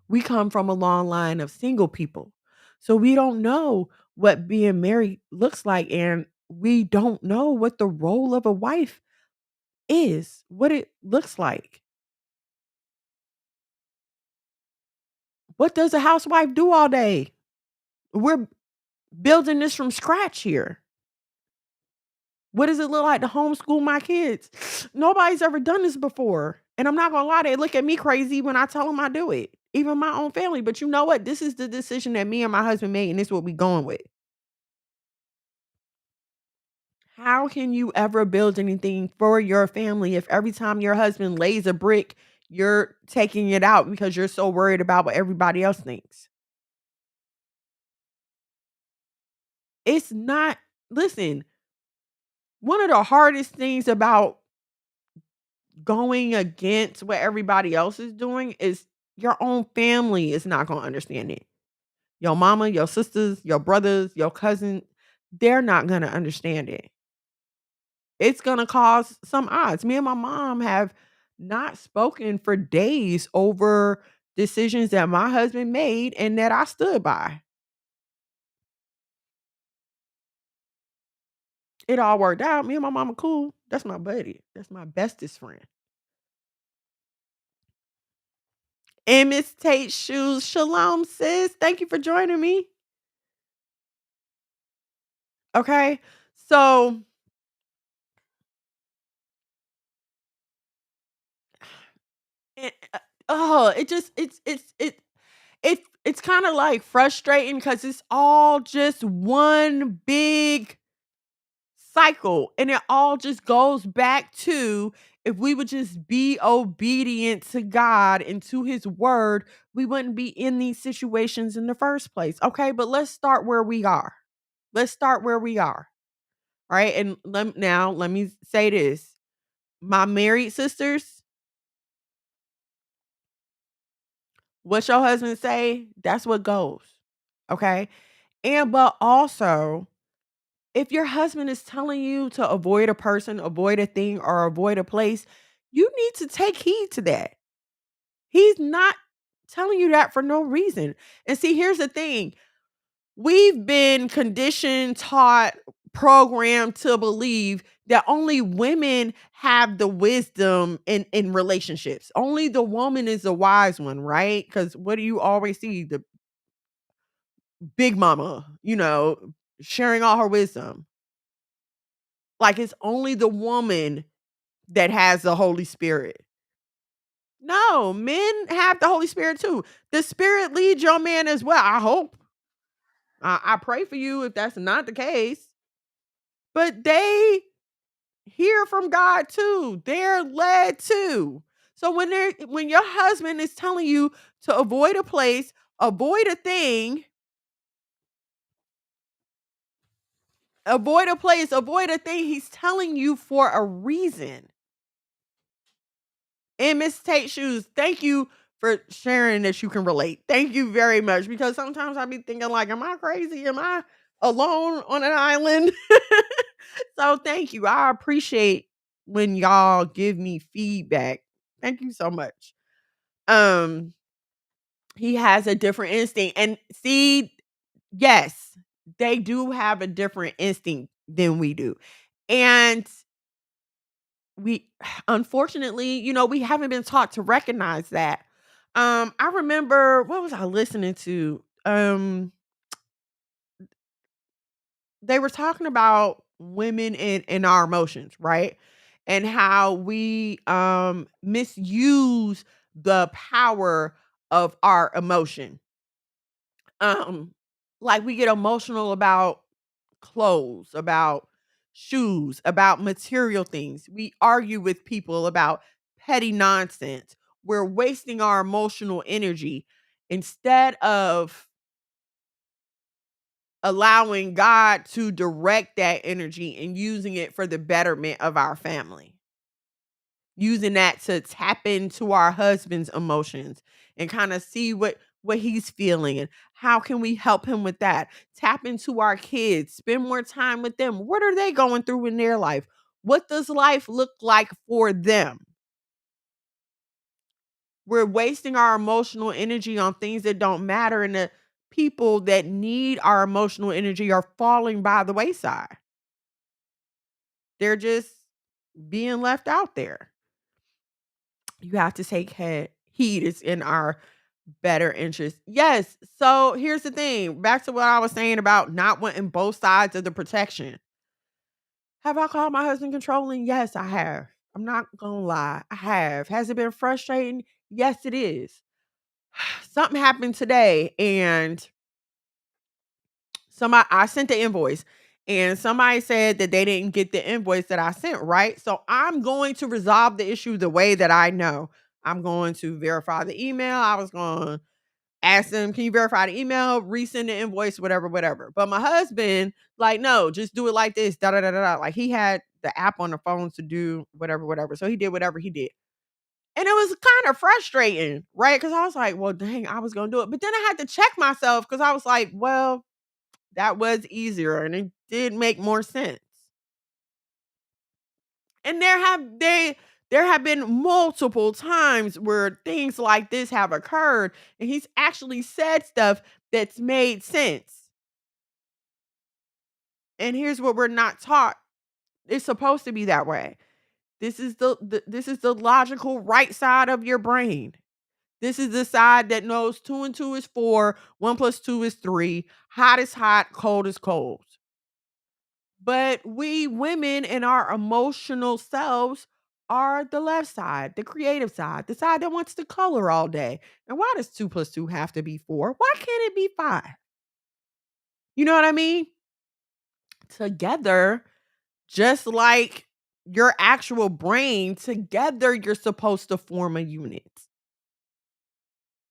We come from a long line of single people. So we don't know what being married looks like, and we don't know what the role of a wife is, what it looks like. What does a housewife do all day? We're building this from scratch here. What does it look like to homeschool my kids? Nobody's ever done this before. And I'm not gonna lie, they look at me crazy when I tell them I do it. Even my own family. But you know what? This is the decision that me and my husband made, and this is what we going with. How can you ever build anything for your family if every time your husband lays a brick, you're taking it out because you're so worried about what everybody else thinks? It's not, listen, one of the hardest things about going against what everybody else is doing is your own family is not going to understand it. Your mama, your sisters, your brothers, your cousin, they're not going to understand it. It's going to cause some odds. Me and my mom have not spoken for days over decisions that my husband made and that I stood by. It all worked out. Me and my mama cool. That's my buddy. That's my bestest friend. And Miss Tate Shoes, shalom, sis. Thank you for joining me. Okay. So it, it just it's kind of like frustrating because it's all just one big cycle, and it all just goes back to if we would just be obedient to God and to his word, we wouldn't be in these situations in the first place. Okay, but let's start where we are. Let's start where we are. Right? And let me say this. My married sisters, what your husband say, that's what goes. Okay? And but also, if your husband is telling you to avoid a person, avoid a thing, or avoid a place, you need to take heed to that. He's not telling you that for no reason. And see, here's the thing. We've been conditioned, taught, programmed to believe that only women have the wisdom in relationships. Only the woman is the wise one, right? Because what do you always see? The big mama, sharing all her wisdom. Like it's only the woman that has the Holy Spirit. No, men have the Holy Spirit too. The Spirit leads your man as well. I hope. I pray for you if that's not the case. But they hear from God too. They're led too. So when your husband is telling you to avoid a place, avoid a thing, avoid a thing, he's telling you for a reason. And Miss Tate Shoes, thank you for sharing that you can relate. Thank you very much. Because sometimes I be thinking like, am I crazy? Am I alone on an island? So thank you. I appreciate when y'all give me feedback. Thank you so much. Um, he has a different instinct. And see, yes, they do have a different instinct than we do. And we unfortunately, we haven't been taught to recognize that. I remember what was I listening to? They were talking about women and our emotions, right? And how we misuse the power of our emotion. Like we get emotional about clothes, about shoes, about material things. We argue with people about petty nonsense. We're wasting our emotional energy instead of allowing God to direct that energy and using it for the betterment of our family. Using that to tap into our husband's emotions and kind of see what he's feeling and how can we help him with that. Tap into our kids, spend more time with them. What are they going through in their life? What does life look like for them? We're wasting our emotional energy on things that don't matter, and the people that need our emotional energy are falling by the wayside. They're just being left out there. You have to take heed. It's in our better interest. Yes. So here's the thing. Back to what I was saying about not wanting both sides of the protection. Have I called my husband controlling? Yes, I have. I'm not gonna lie. I have. Has it been frustrating? Yes, it is. Something happened today and I sent the invoice and somebody said that they didn't get the invoice that I sent, right? So I'm going to resolve the issue the way that I know. I'm going to verify the email. I was going to ask them, can you verify the email, resend the invoice, whatever, whatever. But my husband, like, no, just do it like this, da da da da da. Like he had the app on the phone to do whatever, whatever. So he did whatever he did. And it was kind of frustrating, right? Because I was like, well, dang, I was going to do it. But then I had to check myself because I was like, well, that was easier and it did make more sense. And there have been multiple times where things like this have occurred and he's actually said stuff that's made sense. And here's what we're not taught. It's supposed to be that way. This is this is the logical right side of your brain. This is the side that knows 2 and 2 is 4, 1 plus 2 is 3, hot is hot, cold is cold. But we women in our emotional selves are the left side, the creative side, the side that wants to color all day. And why does 2 plus 2 have to be 4? Why can't it be 5? You know what I mean? Together, just like your actual brain, together you're supposed to form a unit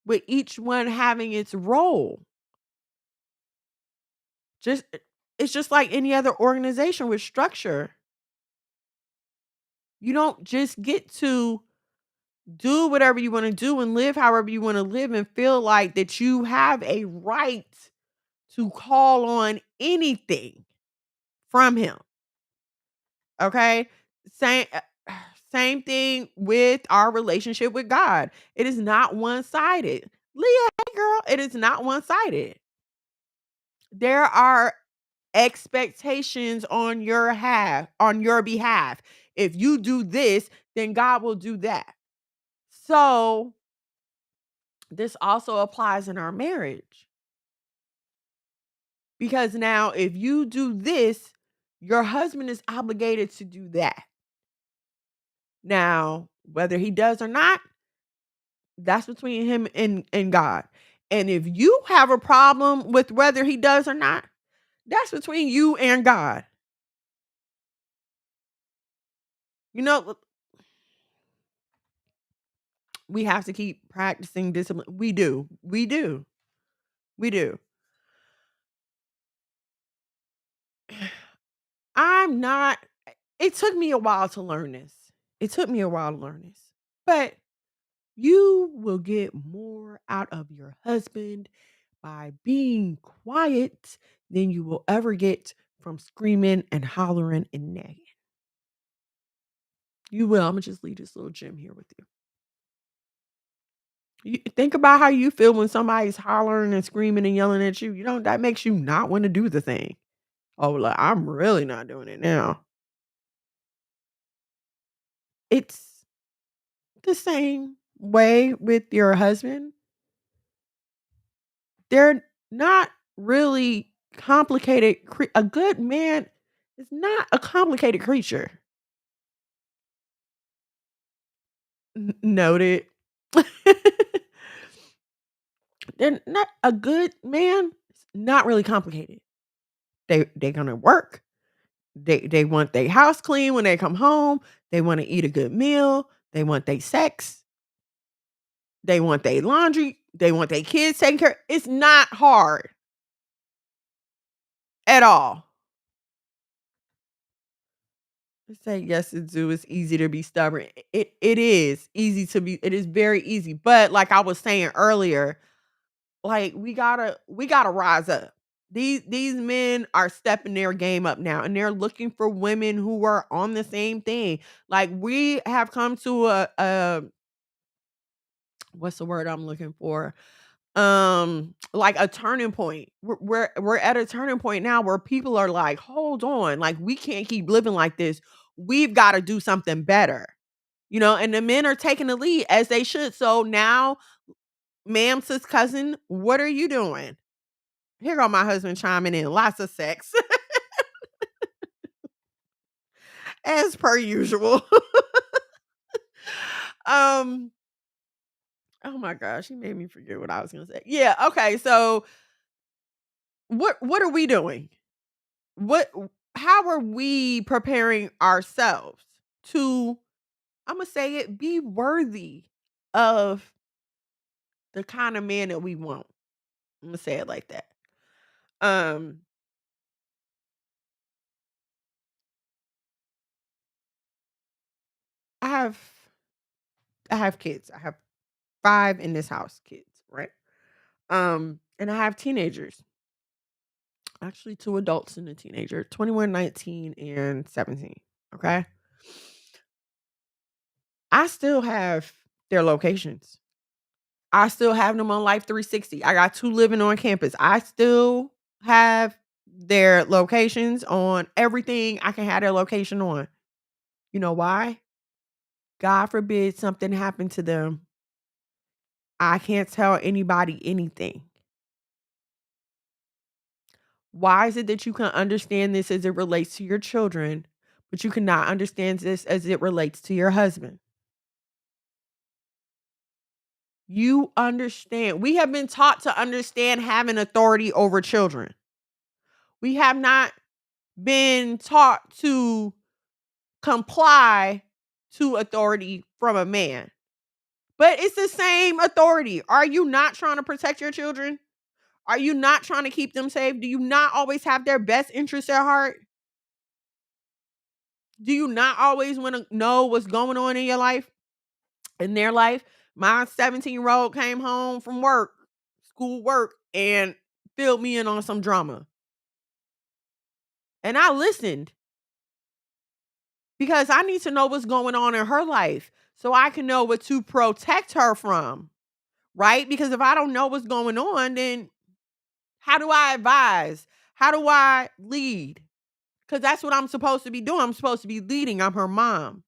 with each one having its role. Just it's just like any other organization with structure. You don't just get to do whatever you want to do and live however you want to live and feel like that you have a right to call on anything from him. Okay? Same same thing with our relationship with God. It is not one-sided. Leah, hey girl, it is not one-sided. There are expectations on your behalf. If you do this, then God will do that. So, this also applies in our marriage. Because now if you do this, your husband is obligated to do that. Now, whether he does or not, that's between him and God. And if you have a problem with whether he does or not, that's between you and God. You know, we have to keep practicing discipline. We do. We do. We do. I'm not it took me a while to learn this. It took me a while to learn this. But you will get more out of your husband by being quiet than you will ever get from screaming and hollering and nagging. You will. I'm gonna just leave this little gem here with you. You think about how you feel when somebody's hollering and screaming and yelling at you. You know, that makes you not want to do the thing. Oh, like, I'm really not doing it now. It's the same way with your husband. They're not really complicated. A good man is not a complicated creature. Noted. They're not a good man. Not really complicated. They're gonna work. They want their house clean when they come home. They want to eat a good meal. They want their sex. They want their laundry. They want their kids taken care. It's not hard at all. Say yes to do. It's easy to be stubborn. It is easy to be. It is very easy. But like I was saying earlier, like we gotta rise up. These men are stepping their game up now, and they're looking for women who are on the same thing. Like we have come to a what's the word I'm looking for? Like a turning point. We're at a turning point now where people are like, hold on, like we can't keep living like this. We've got to do something better. And the men are taking the lead as they should. So now, ma'am, sis, cousin, what are you doing? Here go my husband chiming in. Lots of sex, as per usual. um, oh my gosh, he made me forget what I was gonna say. Yeah, okay. So what are we doing? What how are we preparing ourselves to, I'm gonna say it, be worthy of the kind of man that we want? I'm gonna say it like that. Um, I have I have kids. I have 5 in this house, kids, right? And I have teenagers. Actually, 2 adults and a teenager, 21, 19, and 17. Okay. I still have their locations. I still have them on Life 360. I got 2 living on campus. I still have their locations on everything I can have their location on. You know why? God forbid something happened to them. I can't tell anybody anything. Why is it that you can understand this as it relates to your children, but you cannot understand this as it relates to your husband? You understand. We have been taught to understand having authority over children. We have not been taught to comply to authority from a man. But it's the same authority. Are you not trying to protect your children? Are you not trying to keep them safe? Do you not always have their best interests at heart? Do you not always want to know what's going on in your life, in their life? My 17-year-old came home from school work, and filled me in on some drama. And I listened because I need to know what's going on in her life so I can know what to protect her from, right? Because if I don't know what's going on, then how do I advise? How do I lead? Because that's what I'm supposed to be doing. I'm supposed to be leading. I'm her mom.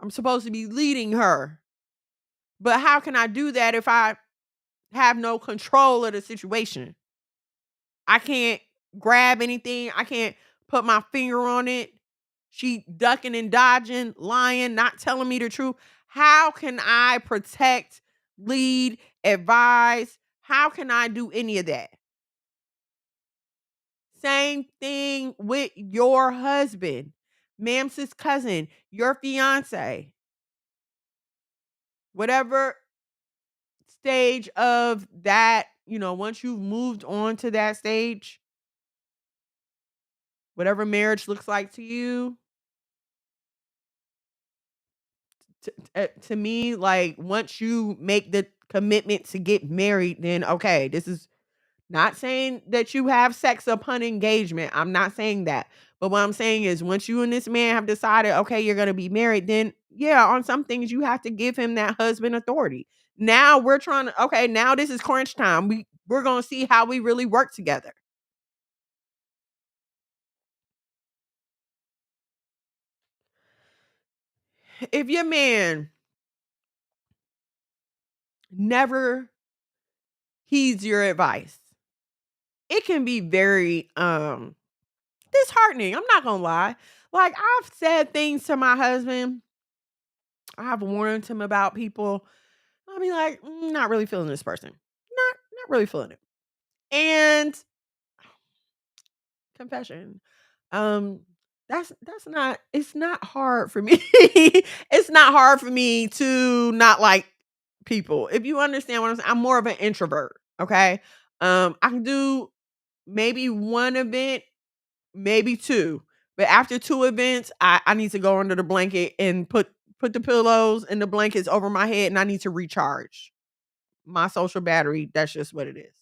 I'm supposed to be leading her. But how can I do that if I have no control of the situation? I can't grab anything. I can't put my finger on it. She ducking and dodging, lying, not telling me the truth. How can I protect, lead, advise? How can I do any of that? Same thing with your husband, Mams's cousin, your fiance. Whatever stage of that, once you've moved on to that stage, whatever marriage looks like to you, to me, like once you make the commitment to get married, then okay, this is not saying that you have sex upon engagement. I'm not saying that. But what I'm saying is once you and this man have decided, okay, you're going to be married, then yeah, on some things you have to give him that husband authority. Now we're trying to, okay, now this is crunch time. We're going to see how we really work together. If your man never heeds your advice, it can be very disheartening. I'm not going to lie. Like I've said things to my husband I've warned him about people. I'll be like, not really feeling this person. Not really feeling it. And confession. Um, that's not it's not hard for me. It's not hard for me to not like people. If you understand what I'm saying, I'm more of an introvert. Okay. I can do maybe one event, maybe two. But after two events, I need to go under the blanket and put the pillows and the blankets over my head, and I need to recharge my social battery. That's just what it is.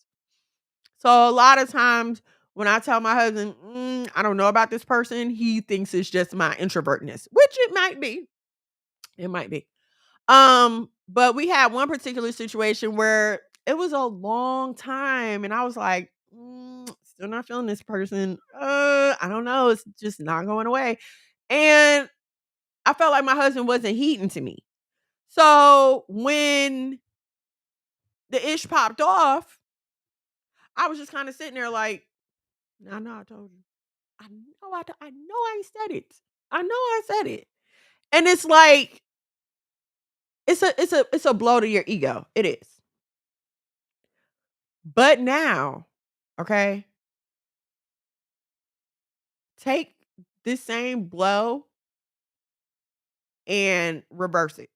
So a lot of times when I tell my husband, I don't know about this person, he thinks it's just my introvertness, which it might be. It might be. But we had one particular situation where it was a long time, and I was like, still not feeling this person. I don't know. It's just not going away. And I felt like my husband wasn't heating to me. So when the ish popped off, I was just kind of sitting there like, I know I told you. I know I said it. I know I said it. And it's like it's a blow to your ego. It is. But now, okay, take this same blow and reverse it.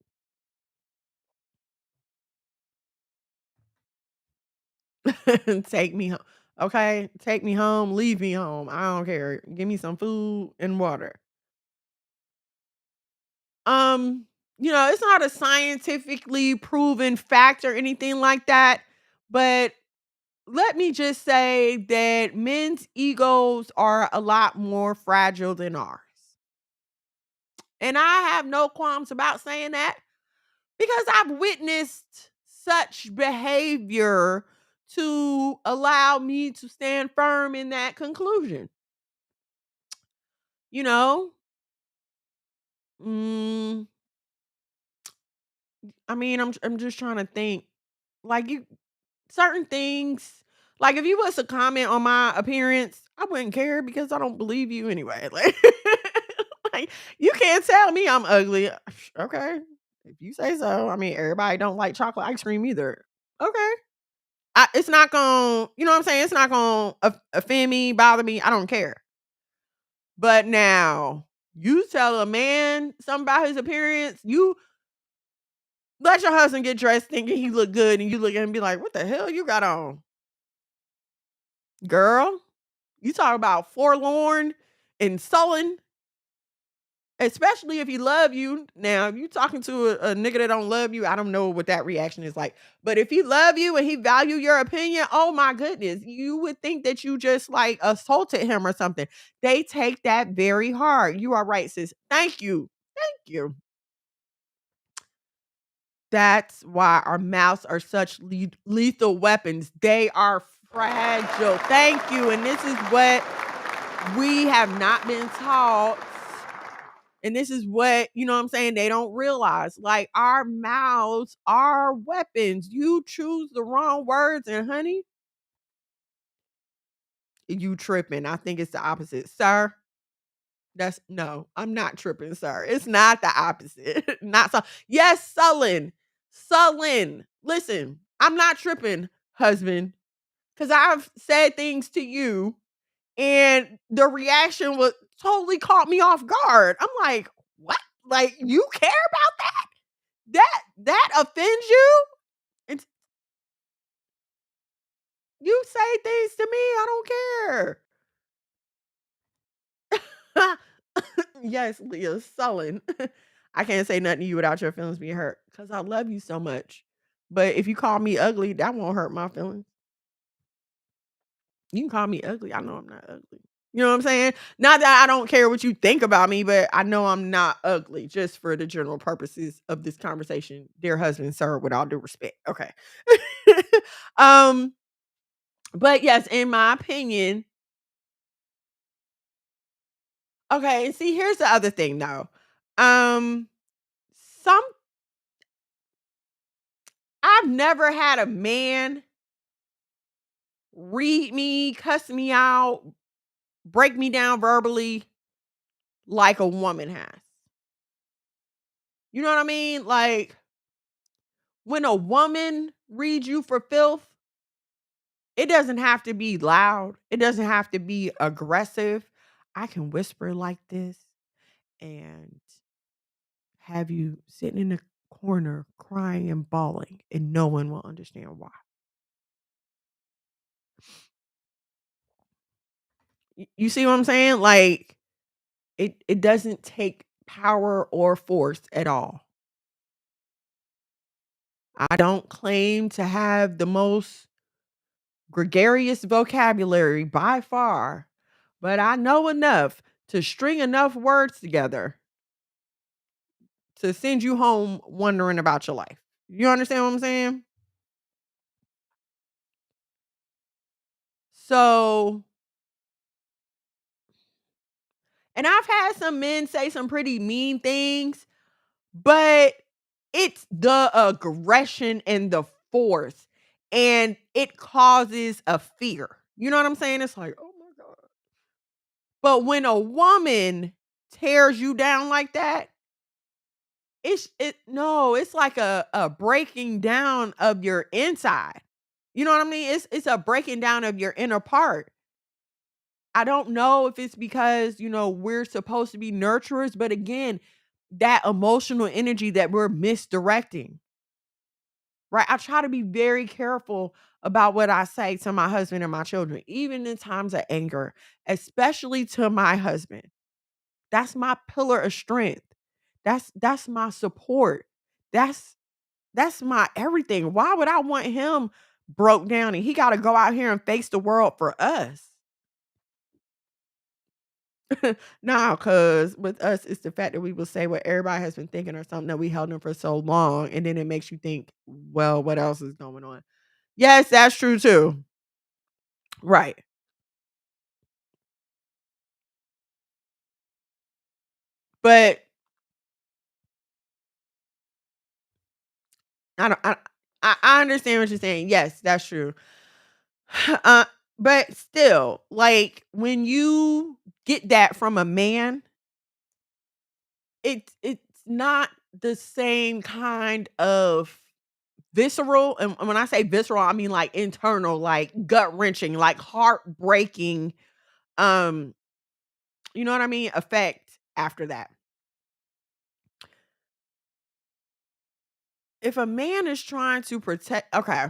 Take me home. Okay? Take me home, leave me home. I don't care. Give me some food and water. Um, it's not a scientifically proven fact or anything like that, but let me just say that men's egos are a lot more fragile than ours. And I have no qualms about saying that because I've witnessed such behavior to allow me to stand firm in that conclusion. You know, mm, I'm just trying to think. Like you, certain things. Like if you was to comment on my appearance, I wouldn't care because I don't believe you anyway. Like, like you can't tell me I'm ugly. Okay, if you say so. I mean, everybody don't like chocolate ice cream either. Okay. It's not gonna, you know what I'm saying? It's not gonna offend me, bother me. I don't care. But now, you tell a man something about his appearance, you let your husband get dressed thinking he look good, and you look at him and be like, "What the hell you got on, girl?" You talk about forlorn and sullen. Especially if he love you. Now, if you talking to a nigga that don't love you, I don't know what that reaction is like. But if he love you and he value your opinion, oh my goodness, you would think that you just like assaulted him or something. They take that very hard. You are right, sis. Thank you. Thank you. That's why our mouths are such lethal weapons. They are fragile. Thank you. And this is what we have not been taught. And this is what, you know what I'm saying, they don't realize. Like our mouths are weapons. You choose the wrong words and honey, you tripping. I think it's the opposite. Sir, that's no, I'm not tripping, sir. It's not the opposite. Not so. Yes, sullen. Sullen. Listen, I'm not tripping, husband, because I've said things to you and the reaction was totally caught me off guard. I'm like, what? Like, you care about that? That offends you? And you say things to me, I don't care. Yes, Leah, sullen. I can't say nothing to you without your feelings being hurt because I love you so much. But if you call me ugly, that won't hurt my feelings. You can call me ugly. I know I'm not ugly. You know what I'm saying? Not that I don't care what you think about me, but I know I'm not ugly, just for the general purposes of this conversation. Dear husband, sir, with all due respect. Okay. um, but yes, in my opinion, okay, and see, here's the other thing though. Um, some I've never had a man read me, cuss me out, break me down verbally like a woman has. You know what I mean? Like, when a woman reads you for filth, it doesn't have to be loud. It doesn't have to be aggressive. I can whisper like this and have you sitting in the corner crying and bawling, and no one will understand why. You see what I'm saying? Like, it doesn't take power or force at all. I don't claim to have the most gregarious vocabulary by far, but I know enough to string enough words together to send you home wondering about your life. You understand what I'm saying? So, and I've had some men say some pretty mean things, but it's the aggression and the force, and it causes a fear. You know what I'm saying? It's like, oh my God. But when a woman tears you down like that, it's like a breaking down of your inside. You know what I mean? It's a breaking down of your inner part. I don't know if it's because, we're supposed to be nurturers, but again, that emotional energy that we're misdirecting, right? I try to be very careful about what I say to my husband and my children, even in times of anger, especially to my husband. That's my pillar of strength. That's my support. That's that's my everything. Why would I want him broke down and he got to go out here and face the world for us? No, cause with us, it's the fact that we will say what everybody has been thinking or something that we held them for so long, and then it makes you think, well, what else is going on? Yes, that's true too. Right. But I don't I understand what you're saying. Yes, that's true. Uh, but still, like when you get that from a man, it's not the same kind of visceral, and when I say visceral, I mean like internal, like gut wrenching, like heartbreaking, um, you know what I mean, effect after that. If a man is trying to protect, okay,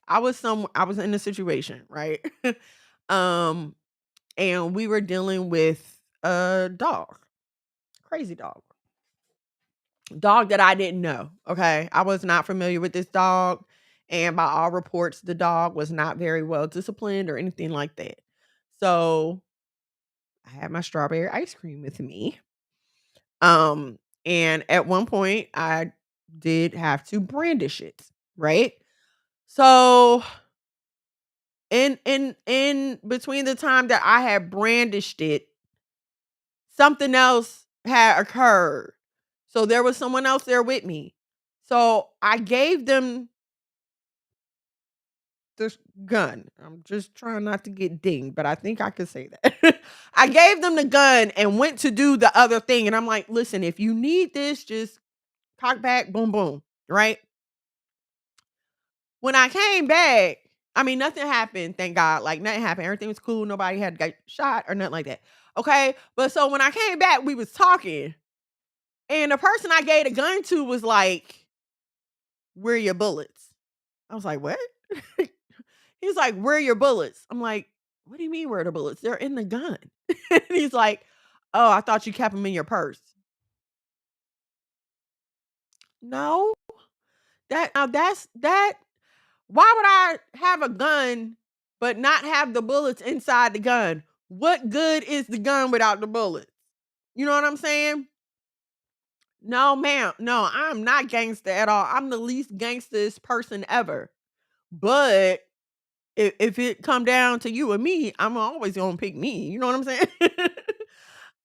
I was in a situation, right? um, and we were dealing with a dog, crazy dog. Dog that I didn't know, okay? I was not familiar with this dog, and by all reports, the dog was not very well disciplined or anything like that. So, I had my strawberry ice cream with me. Um, and at one point, I did have to brandish it, right? So, in between the time that I had brandished it, something else had occurred. So, there was someone else there with me. So, I gave them this gun. I'm just trying not to get dinged, but I think I could say that. I gave them the gun and went to do the other thing. And I'm like, listen, if you need this, just cock back, boom, boom. Right. When I came back, I mean, nothing happened. Thank God. Like, nothing happened. Everything was cool. Nobody had got shot or nothing like that. Okay. But so when I came back, we was talking. And the person I gave the gun to was like, where are your bullets? I was like, what? He's like, "Where are your bullets?" I'm like, "What do you mean where are the bullets? They're in the gun." And he's like, "Oh, I thought you kept them in your purse." No, that. Why would I have a gun but not have the bullets inside the gun? What good is the gun without the bullets? You know what I'm saying? No, ma'am. No, I'm not gangster at all. I'm the least gangsterest person ever. But if it come down to you and me, I'm always gonna pick me. You know what I'm saying?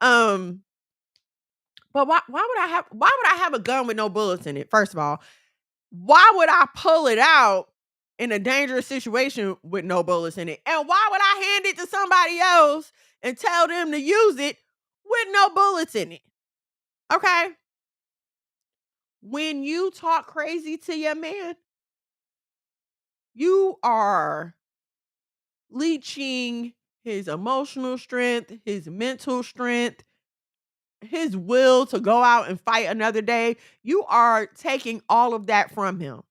um, but why would I have a gun with no bullets in it? First of all, why would I pull it out in a dangerous situation with no bullets in it? And why would I hand it to somebody else and tell them to use it with no bullets in it? Okay? When you talk crazy to your man, you are leeching his emotional strength, his mental strength, his will to go out and fight another day. You are taking all of that from him.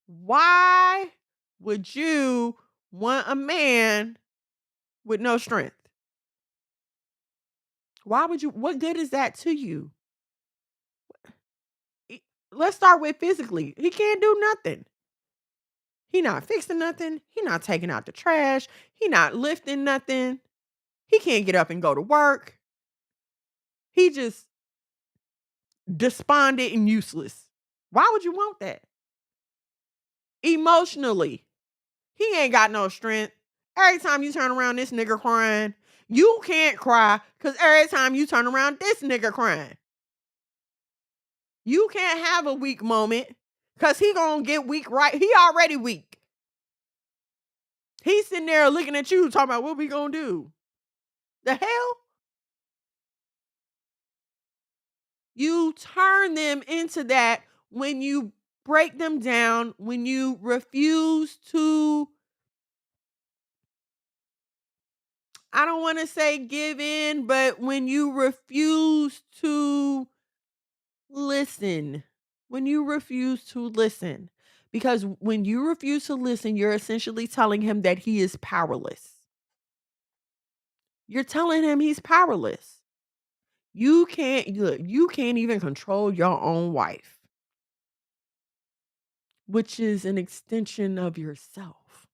Why would you want a man with no strength? Why would you? What good is that to you? E- Let's start with physically. He can't do nothing. He not fixing nothing. He not taking out the trash. He not lifting nothing. He can't get up and go to work. He just despondent and useless. Why would you want that? Emotionally, he ain't got no strength. Every time you turn around, this nigga crying. You can't cry because every time you turn around, this nigga crying. You can't have a weak moment because he gonna get weak right. He already weak. He's sitting there looking at you talking about what we gonna do. The hell? You turn them into that when you break them down, when you refuse to, I don't want to say give in, but when you refuse to listen, when you refuse to listen, because when you refuse to listen, you're essentially telling him that he is powerless. You're telling him he's powerless. You can't look, you can't even control your own wife, which is an extension of yourself.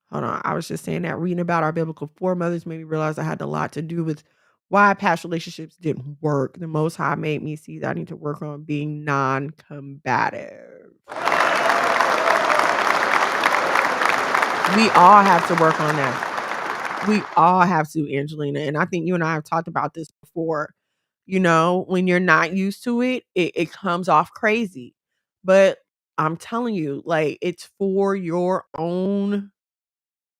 Hold on. I was just saying that reading about our biblical foremothers made me realize I had a lot to do with why past relationships didn't work. The Most High made me see that I need to work on being non-combative. We all have to work on that. We all have to, Angelina. And I think you and I have talked about this before. You know, when you're not used to it, it comes off crazy. But I'm telling you, like, it's for your own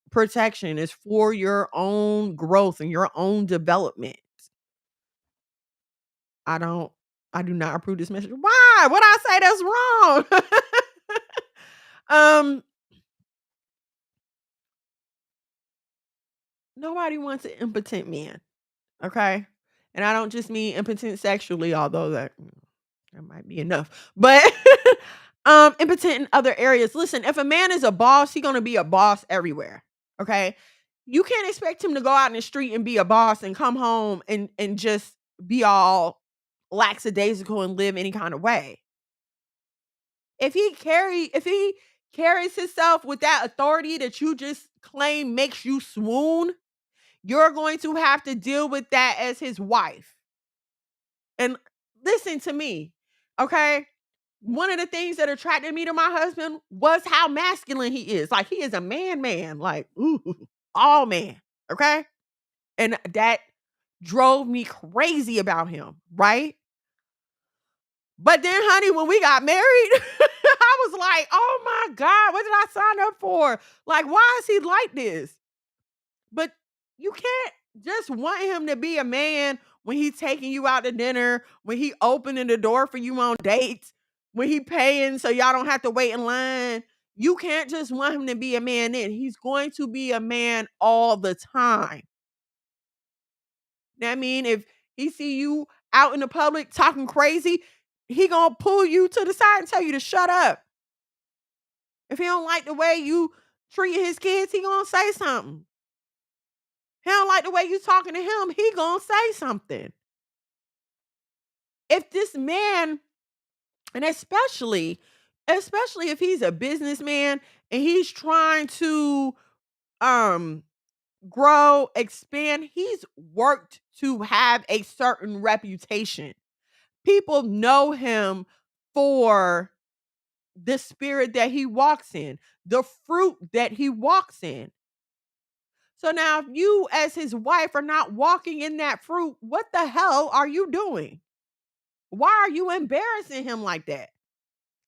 protection. Is for your own growth and your own development. I do not approve this message. Why? What I say that's wrong? Nobody wants an impotent man. Okay? And I don't just mean impotent sexually, although that might be enough. But impotent in other areas. Listen, if a man is a boss, he's gonna be a boss everywhere. Okay? You can't expect him to go out in the street and be a boss and come home and just be all lackadaisical and live any kind of way. If he carries himself with that authority that you just claim makes you swoon, you're going to have to deal with that as his wife. And listen to me, okay? One of the things that attracted me to my husband was how masculine he is. Like, he is a man, like, ooh, all man, okay? And that drove me crazy about him, right? But then, honey, when we got married, I was like, oh my God, what did I sign up for? Like, why is he like this? But you can't just want him to be a man when he's taking you out to dinner, when he opening the door for you on dates, when he paying so y'all don't have to wait in line. You can't just want him to be a man then. He's going to be a man all the time. I mean, if he see you out in the public talking crazy, he gonna pull you to the side and tell you to shut up. If he don't like the way you treat his kids, he gonna say something. He don't like the way you talking to him, he gonna say something. If this man, and especially if he's a businessman and he's trying to grow, expand, he's worked to have a certain reputation. People know him for the spirit that he walks in, the fruit that he walks in. So now, if you, as his wife, are not walking in that fruit, what the hell are you doing? Why are you embarrassing him like that?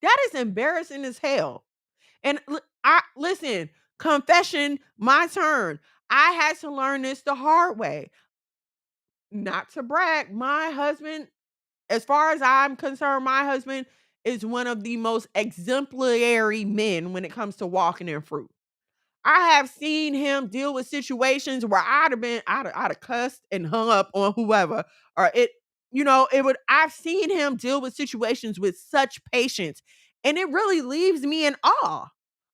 That is embarrassing as hell. And I listen, confession, my turn. I had to learn this the hard way. Not to brag, my husband, as far as I'm concerned, my husband is one of the most exemplary men when it comes to walking in fruit. I have seen him deal with situations where I'd have cussed and hung up on whoever, or I've seen him deal with situations with such patience, and it really leaves me in awe.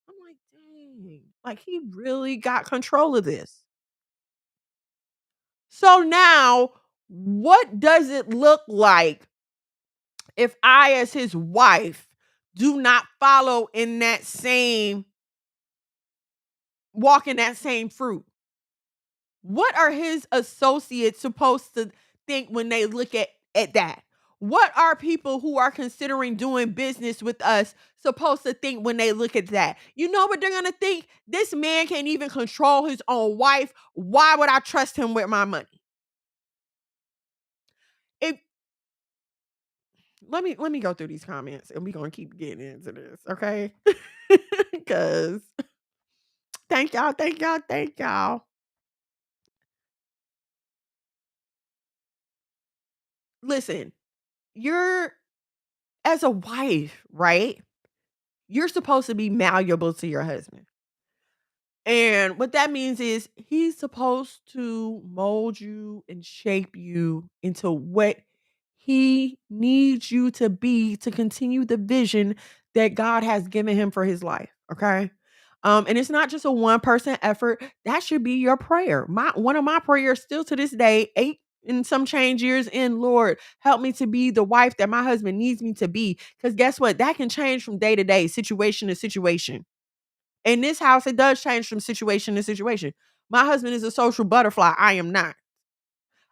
I'm like, dang, like he really got control of this. So now, what does it look like if I, as his wife, do not follow in that same walk in that same fruit? What are his associates supposed to think when they look at that? What are people who are considering doing business with us supposed to think when they look at that? You know what they're going to think? This man can't even control his own wife. Why would I trust him with my money? If let me go through these comments and we're going to keep getting into this, okay? Cuz thank y'all, thank y'all, thank y'all. Listen, you're as a wife, right? You're supposed to be malleable to your husband. And what that means is he's supposed to mold you and shape you into what he needs you to be to continue the vision that God has given him for his life. Okay. And it's not just a one person effort. That should be your prayer. One of my prayers still to this day, 8 and some change years in, Lord, help me to be the wife that my husband needs me to be. Because guess what? That can change from day to day, situation to situation. In this house, it does change from situation to situation. My husband is a social butterfly. I am not.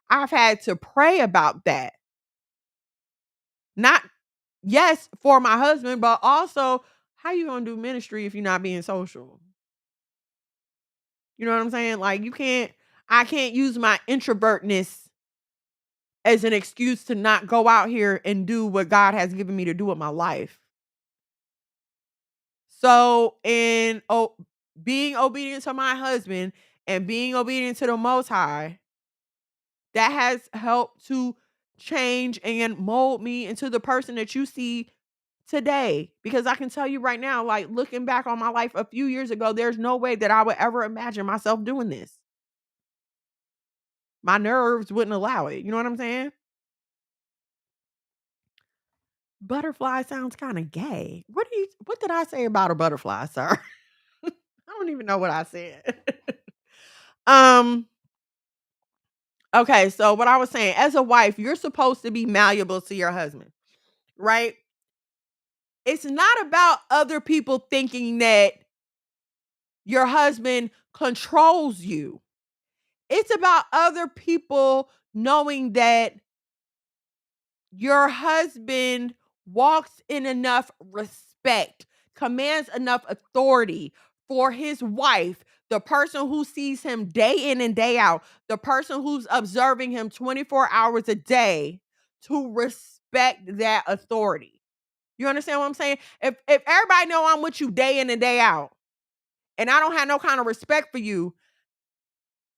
I've had to pray about that. Not, yes, for my husband, but also, how you gonna do ministry if you're not being social? You know what I'm saying? Like I can't use my introvertness as an excuse to not go out here and do what God has given me to do with my life. So, being obedient to my husband and being obedient to the Most High, that has helped to change and mold me into the person that you see today. Because I can tell you right now, like looking back on my life a few years ago, there's no way that I would ever imagine myself doing this. My nerves wouldn't allow it. You know what I'm saying? Butterfly sounds kind of gay. What did I say about a butterfly, sir? I don't even know what I said. um okay, so what I was saying, as a wife, you're supposed to be malleable to your husband, right? It's not about other people thinking that your husband controls you. It's about other people knowing that your husband walks in enough respect, commands enough authority for his wife, the person who sees him day in and day out, the person who's observing him 24 hours a day, to respect that authority. You understand what I'm saying? If everybody know I'm with you day in and day out, and I don't have no kind of respect for you,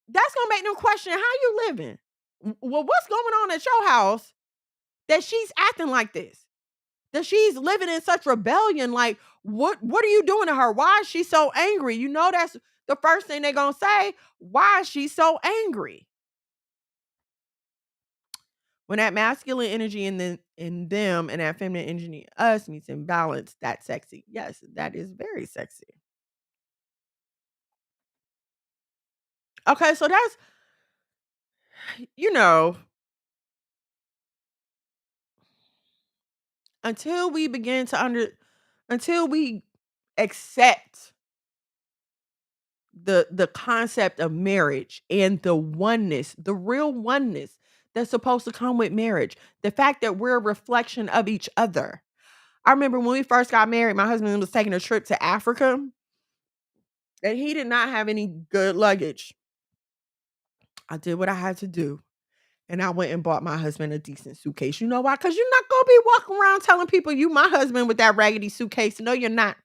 that's gonna make them question how you living. Well, what's going on at your house that she's acting like this? That she's living in such rebellion? Like, what are you doing to her? Why is she so angry? You know, that's the first thing they're gonna say. Why is she so angry? When that masculine energy in them and that feminine energy in us meets in balance, that's sexy. Yes, that is very sexy. Okay, so that's, you know, until we begin to until we accept the concept of marriage and the oneness, the real oneness that's supposed to come with marriage, the fact that we're a reflection of each other. I remember when we first got married, my husband was taking a trip to Africa and he did not have any good luggage. I did what I had to do. And I went and bought my husband a decent suitcase. You know why? Because you're not going to be walking around telling people you my husband with that raggedy suitcase. No, you're not.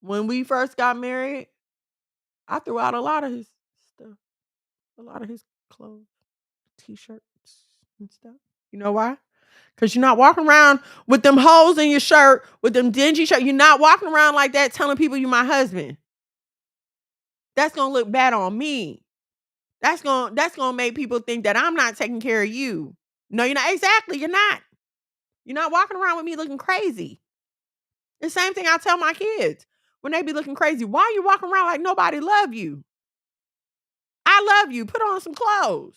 When we first got married, I threw out a lot of his stuff, a lot of his clothes, t-shirts and stuff. You know why? Because you're not walking around with them holes in your shirt, with them dingy shirt. You're not walking around like that telling people you're my husband. That's gonna look bad on me. That's gonna make people think that I'm not taking care of you. No, you're not. Exactly, you're not. You're not walking around with me looking crazy. The same thing I tell my kids when they be looking crazy. Why are you walking around like nobody love you? I love you. Put on some clothes.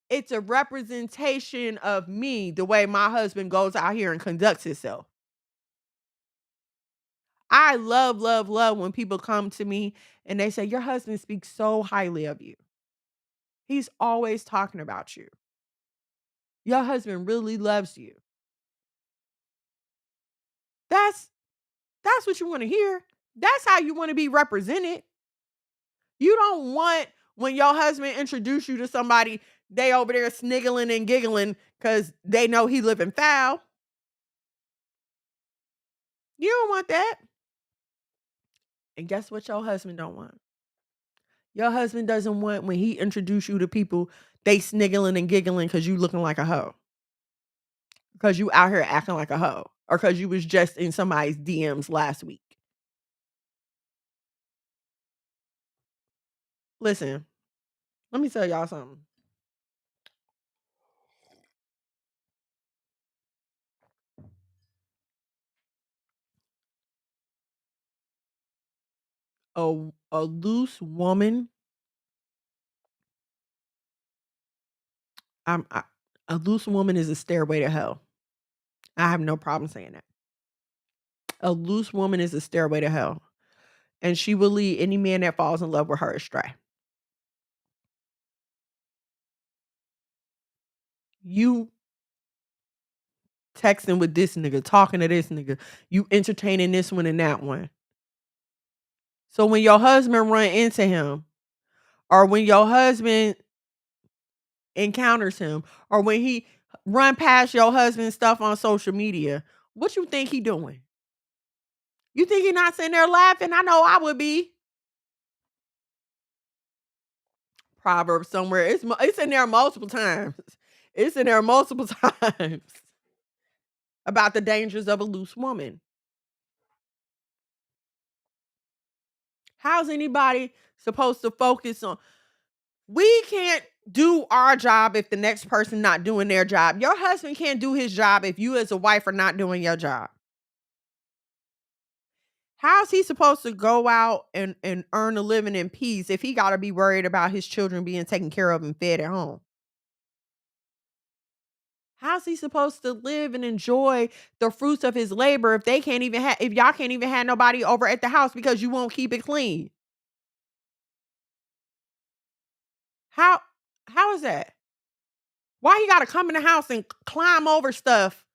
It's a representation of me, the way my husband goes out here and conducts himself. I love, love, love when people come to me and they say, your husband speaks so highly of you. He's always talking about you. Your husband really loves you. That's what you want to hear. That's how you want to be represented. You don't want when your husband introduce you to somebody, they over there sniggling and giggling because they know he living foul. You don't want that. And guess what your husband don't want? Your husband doesn't want when he introduce you to people, they sniggling and giggling because you looking like a hoe. Because you out here acting like a hoe. Or because you was just in somebody's DMs last week. Listen, let me tell y'all something. A loose woman, a loose woman is a stairway to hell. I have no problem saying that. A loose woman is a stairway to hell. And she will lead any man that falls in love with her astray. You texting with this nigga, talking to this nigga, you entertaining this one and that one. So when your husband run into him, or when your husband encounters him, or when he run past your husband's stuff on social media, what you think he doing? You think he not sitting there laughing? I know I would be. Proverb somewhere. It's in there multiple times. It's in there multiple times about the dangers of a loose woman. How's anybody supposed to focus on? We can't do our job if the next person not doing their job. Your husband can't do his job if you as a wife are not doing your job. How's he supposed to go out and earn a living in peace if he got to be worried about his children being taken care of and fed at home? How's he supposed to live and enjoy the fruits of his labor if if y'all can't even have nobody over at the house because you won't keep it clean? How is that? Why he got to come in the house and climb over stuff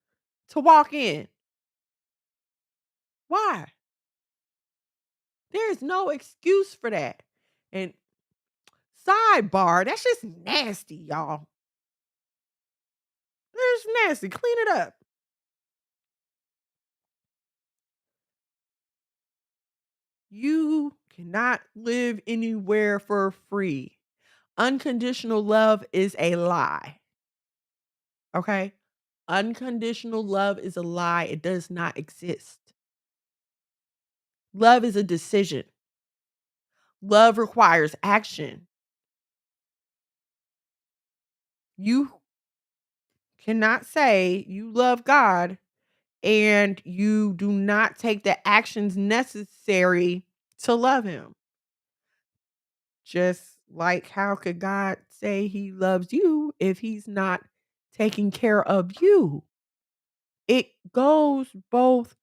to walk in? Why? There is no excuse for that. And sidebar, that's just nasty, y'all. It's nasty. Clean it up. You cannot live anywhere for free. Unconditional love is a lie. Okay? Unconditional love is a lie. It does not exist. Love is a decision. Love requires action. You cannot say you love God and you do not take the actions necessary to love him. Just like how could God say he loves you if he's not taking care of you? It goes both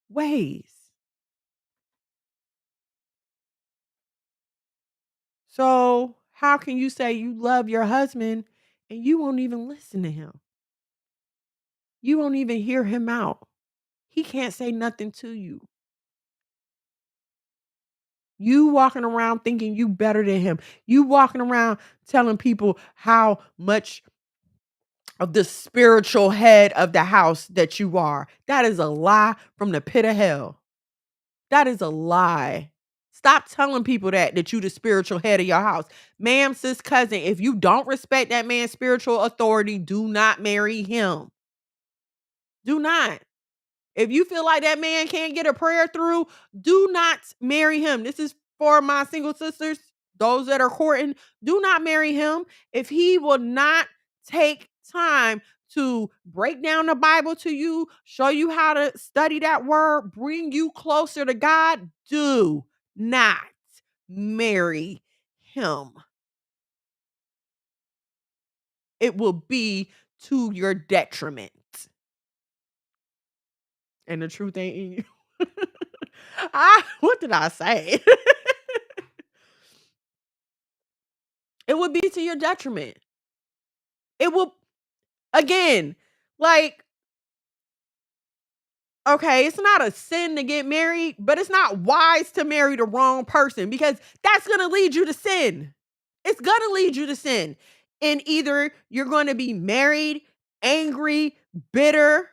ways. So, how can you say you love your husband and you won't even listen to him? You won't even hear him out. He can't say nothing to you. You walking around thinking you better than him. You walking around telling people how much of the spiritual head of the house that you are. That is a lie from the pit of hell. That is a lie. Stop telling people that you the spiritual head of your house. Ma'am, sis, cousin, if you don't respect that man's spiritual authority, do not marry him. Do not. If you feel like that man can't get a prayer through, do not marry him. This is for my single sisters, those that are courting. Do not marry him. If he will not take time to break down the Bible to you, show you how to study that word, bring you closer to God, do not marry him. It will be to your detriment. And the truth ain't in you. What did I say? It would be to your detriment. It will, again, like, okay, it's not a sin to get married, but it's not wise to marry the wrong person because that's going to lead you to sin. It's going to lead you to sin. And either you're going to be married, angry, bitter,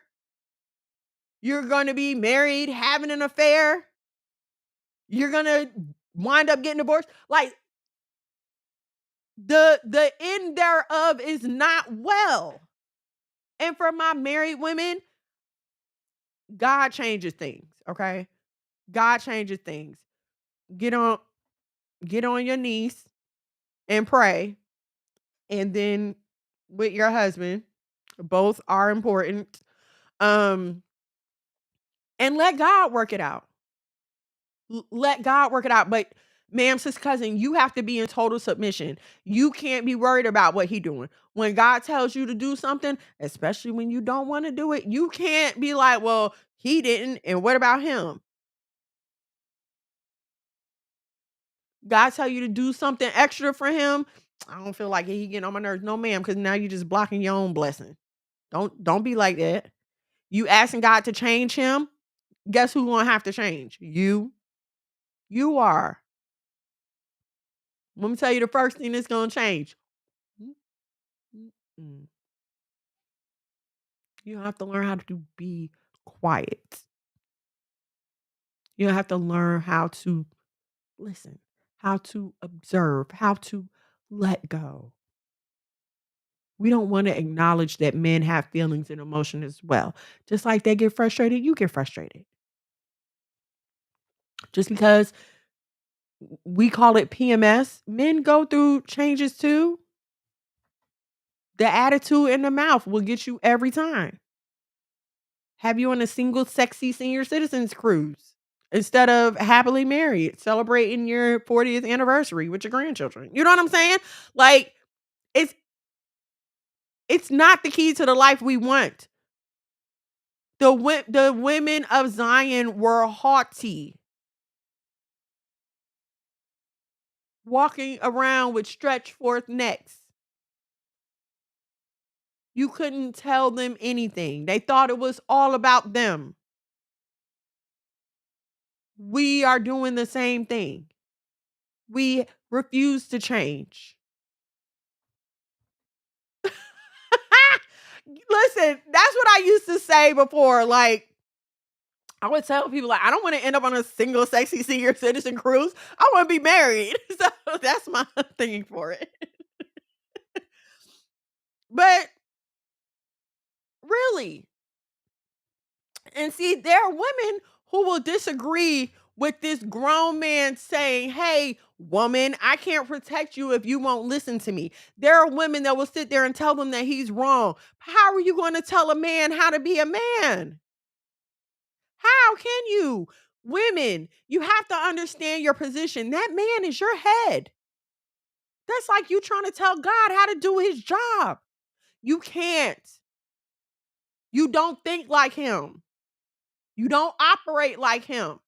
you're going to be married, having an affair, you're going to wind up getting divorced. Like, the end thereof is not well. And for my married women, God changes things, okay? God changes things. Get on your knees and pray. And then with your husband, both are important. And let God work it out. Let God work it out. But ma'am, sis, cousin, you have to be in total submission. You can't be worried about what he doing. When God tells you to do something, especially when you don't want to do it, you can't be like, well, he didn't. And what about him? God tell you to do something extra for him. I don't feel like he getting on my nerves. No, ma'am, because now you're just blocking your own blessing. Don't be like that. You asking God to change him. Guess who's gonna have to change? You. You are. Let me tell you the first thing that's gonna change. Mm-mm. You have to learn how to be quiet. You have to learn how to listen, how to observe, how to let go. We don't want to acknowledge that men have feelings and emotion as well. Just like they get frustrated, you get frustrated. Just because we call it PMS, men go through changes too. The attitude in the mouth will get you every time. Have you on a single sexy senior citizens cruise instead of happily married, celebrating your 40th anniversary with your grandchildren. You know what I'm saying? Like, it's not the key to the life we want. The women of Zion were haughty, walking around with stretched forth necks. You couldn't tell them anything. They thought it was all about them. We are doing the same thing. We refuse to change. Listen, that's what I used to say before. Like, I would tell people, like, I don't want to end up on a single sexy senior citizen cruise. I want to be married. So that's my thinking for it. But really, and see, there are women who will disagree with this grown man saying, hey, woman, I can't protect you if you won't listen to me. There are women that will sit there and tell them that he's wrong. How are you going to tell a man how to be a man? How can you? Women, you have to understand your position. That man is your head. That's like you trying to tell God how to do his job. You can't. You don't think like him. You don't operate like him.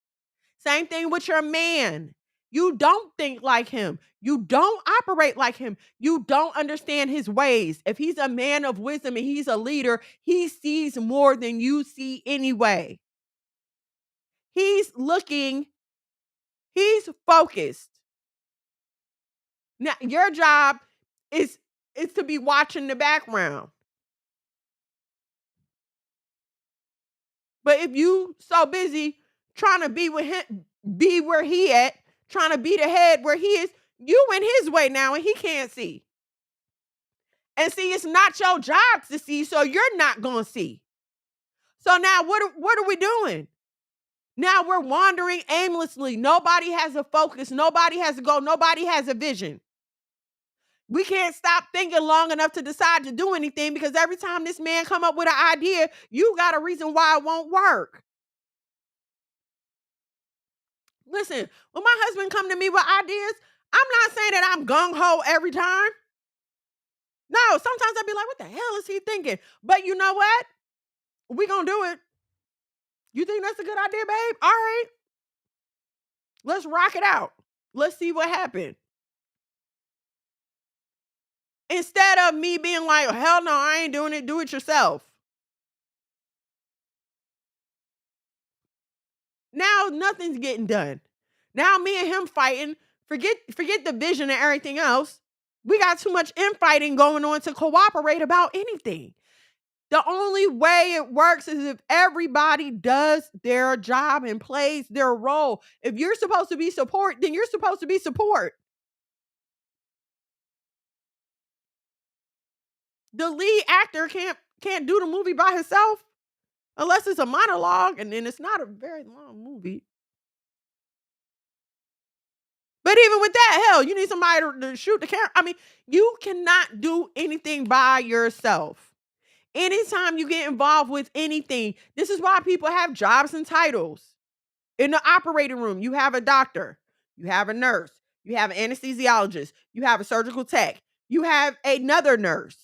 Same thing with your man. You don't think like him. You don't operate like him. You don't understand his ways. If he's a man of wisdom and he's a leader, he sees more than you see anyway. He's looking, he's focused. Now, your job is to be watching the background. But if you so busy trying to be with him, be where he at, trying to be the head where he is. You in his way now and he can't see. And see, it's not your job to see, so you're not going to see. So now what are we doing? Now we're wandering aimlessly. Nobody has a focus. Nobody has a goal. Nobody has a vision. We can't stop thinking long enough to decide to do anything because every time this man come up with an idea, you got a reason why it won't work. Listen, when my husband come to me with ideas, I'm not saying that I'm gung-ho every time. No, sometimes I'll be like, what the hell is he thinking? But you know what? We gonna do it. You think that's a good idea, babe? All right. Let's rock it out. Let's see what happens. Instead of me being like, hell no, I ain't doing it. Do it yourself. Now nothing's getting done. Now me and him fighting. Forget the vision and everything else. We got too much infighting going on to cooperate about anything. The only way it works is if everybody does their job and plays their role. If you're supposed to be support, then you're supposed to be support. The lead actor can't do the movie by himself unless it's a monologue, and then it's not a very long movie. But even with that, hell, you need somebody to shoot the camera. I mean, you cannot do anything by yourself. Anytime you get involved with anything, this is why people have jobs and titles. In the operating room, you have a doctor, you have a nurse, you have an anesthesiologist, you have a surgical tech, you have another nurse.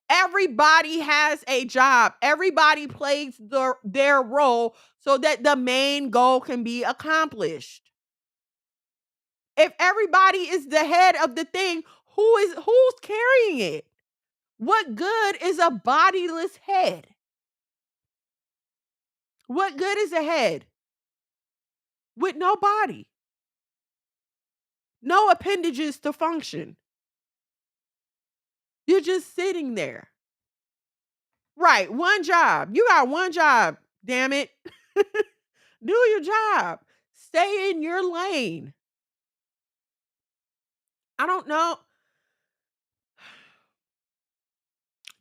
Everybody has a job. Everybody plays their role so that the main goal can be accomplished. If everybody is the head of the thing, who's carrying it? What good is a bodiless head? What good is a head with no body? No appendages to function. You're just sitting there. Right, one job. You got one job, damn it. Do your job. Stay in your lane. I don't know.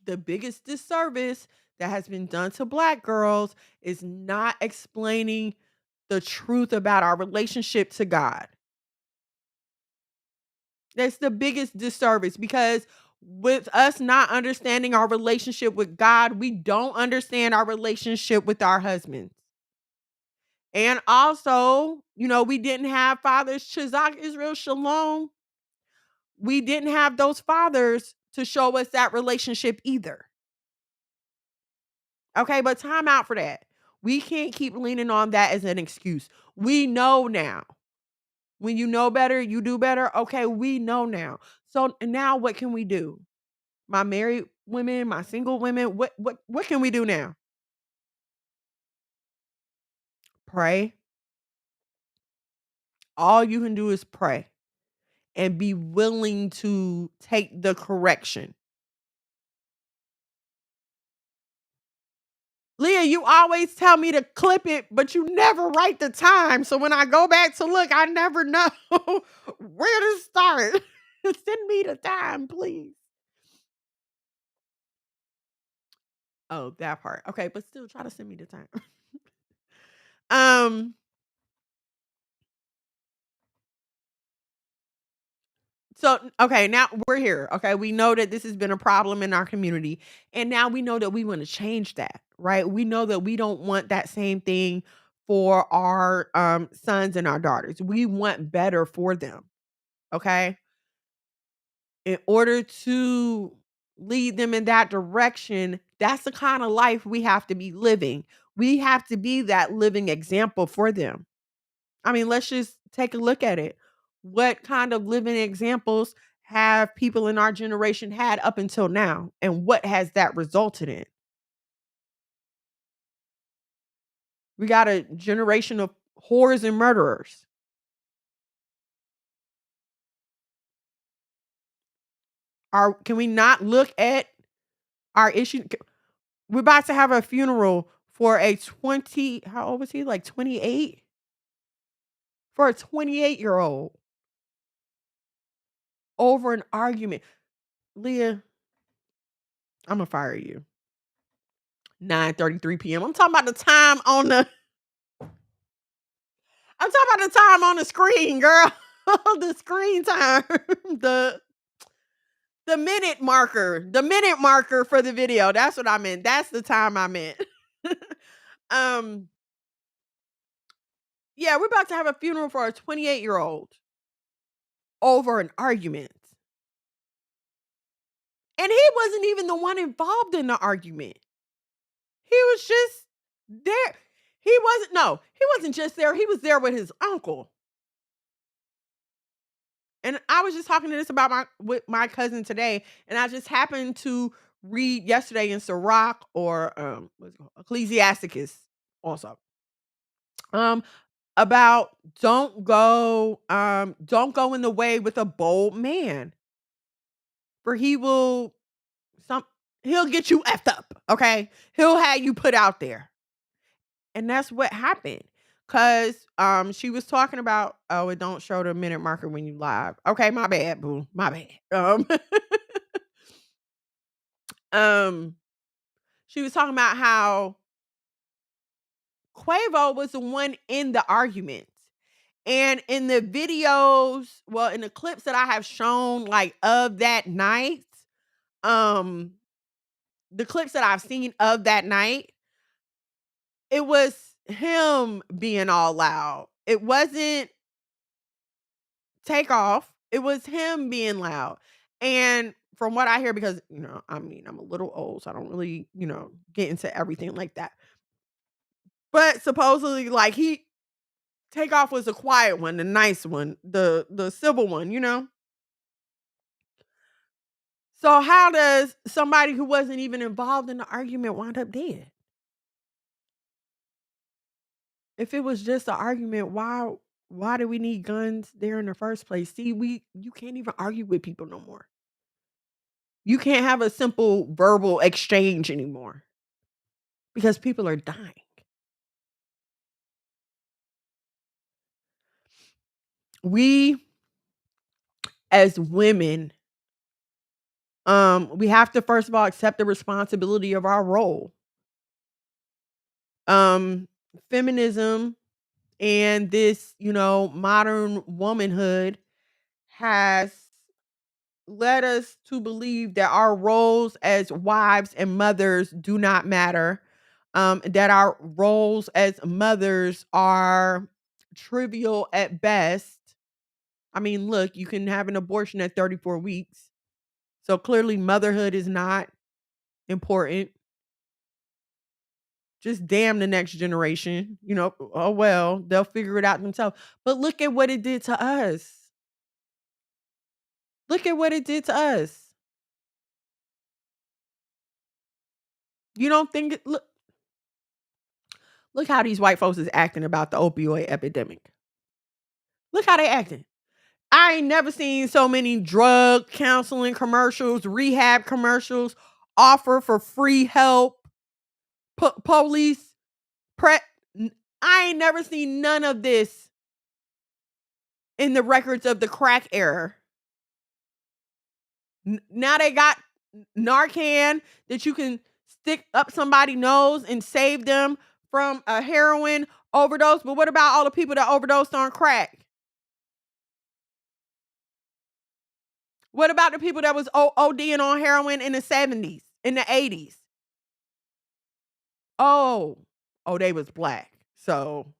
The biggest disservice that has been done to Black girls is not explaining the truth about our relationship to God. That's the biggest disservice because with us not understanding our relationship with God, we don't understand our relationship with our husbands. And also, we didn't have fathers, Chazak Israel Shalom. We didn't have those fathers to show us that relationship either. Okay, but time out for that. We can't keep leaning on that as an excuse. We know now. When you know better, you do better. Okay, we know now. So now what can we do? My married women, my single women, what can we do now? Pray. All you can do is pray and be willing to take the correction. Leah, you always tell me to clip it, but you never write the time. So when I go back to look, I never know where to start. Send me the time, please. Oh, that part. Okay, but still try to send me the time. So, okay, now we're here. Okay, we know that this has been a problem in our community. And now we know that we want to change that, right? We know that we don't want that same thing for our sons and our daughters. We want better for them. Okay. In order to lead them in that direction, that's the kind of life we have to be living. We have to be that living example for them. I mean, let's just take a look at it. What kind of living examples have people in our generation had up until now? And what has that resulted in? We got a generation of whores and murderers. Can we not look at our issue? We're about to have a funeral for a how old was he? Like 28? for a 28-year-old over an argument. Leah, I'm gonna fire you. 9:33 p.m. I'm talking about the time on the screen, girl. The screen time. The the minute marker. The minute marker for the video. That's what I meant. That's the time I meant. um yeah, we're about to have a funeral for a 28-year-old over an argument. And he wasn't even the one involved in the argument. He was just there. He wasn't just there. He was there with his uncle. And I was just talking to this about with my cousin today, and I just happened to read yesterday in Sirach or what's it called? Ecclesiasticus also. Um about don't go in the way with a bold man, for some he'll get you effed up, okay? He'll have you put out there. And that's what happened. Cause she was talking about, oh, it don't show the minute marker when you live. Okay, my bad, boo. My bad. Um she was talking about how Quavo was the one in the argument. And in the videos, well, in the clips that I have shown like of that night, um, the clips that I've seen of that night, it was him being all loud. It wasn't Takeoff. It was him being loud. And from what I hear, because I'm a little old, so I don't really, get into everything like that. But supposedly, like Takeoff was the quiet one, the nice one, the civil one. So how does somebody who wasn't even involved in the argument wind up dead? If it was just an argument, why do we need guns there in the first place? See, you can't even argue with people no more. You can't have a simple verbal exchange anymore because people are dying. We as women, we have to first of all accept the responsibility of our role. Um, Feminism and this, modern womanhood has led us to believe that our roles as wives and mothers do not matter. That our roles as mothers are trivial at best. I mean, look, you can have an abortion at 34 weeks. So clearly motherhood is not important. Just damn the next generation. Oh well, they'll figure it out themselves. But look at what it did to us. Look at what it did to us. You don't think look how these white folks is acting about the opioid epidemic. Look how they acting. I ain't never seen so many drug counseling commercials, rehab commercials, offer for free help, police, I ain't never seen none of this in the records of the crack era. Now they got Narcan that you can stick up somebody's nose and save them from a heroin overdose. But what about all the people that overdosed on crack? What about the people that was ODing on heroin in the 70s, in the 80s? Oh, they was black. So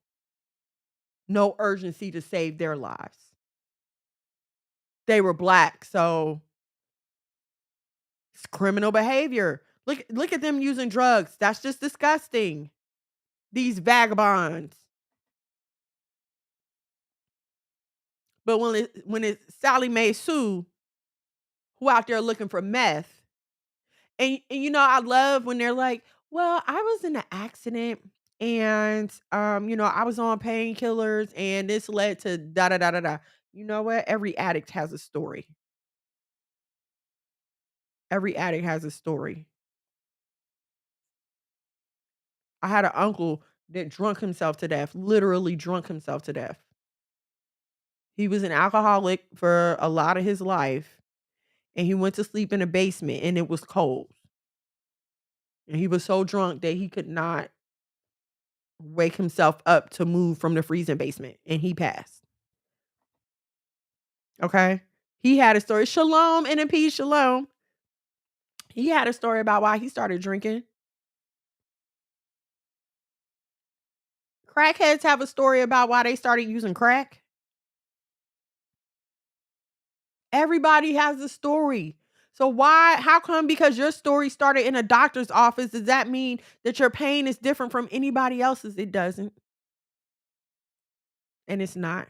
no urgency to save their lives. They were black, so it's criminal behavior. Look at them using drugs. That's just disgusting. These vagabonds. But when it's Sally Mae Sue who out there looking for meth, and I love when they're like, "Well, I was in an accident and I was on painkillers and this led to da da da da da." You know what? Every addict has a story. Every addict has a story. I had an uncle that drunk himself to death, literally drunk himself to death. He was an alcoholic for a lot of his life, and he went to sleep in a basement, and it was cold. And he was so drunk that he could not wake himself up to move from the freezing basement, and he passed. Okay? He had a story. Shalom and in peace, shalom. He had a story about why he started drinking. Crackheads have a story about why they started using crack. Everybody has a story. So how come because your story started in a doctor's office, does that mean that your pain is different from anybody else's? It doesn't. And it's not.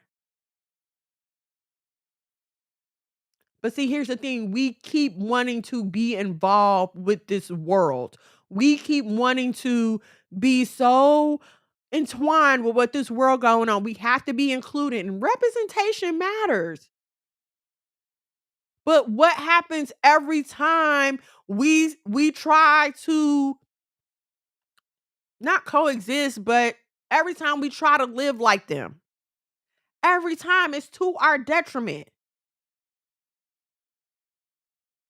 But see, here's the thing. We keep wanting to be involved with this world. We keep wanting to be so entwined with what this world going on. We have to be included, and representation matters. But what happens every time we try to not coexist, but every time we try to live like them? Every time it's to our detriment.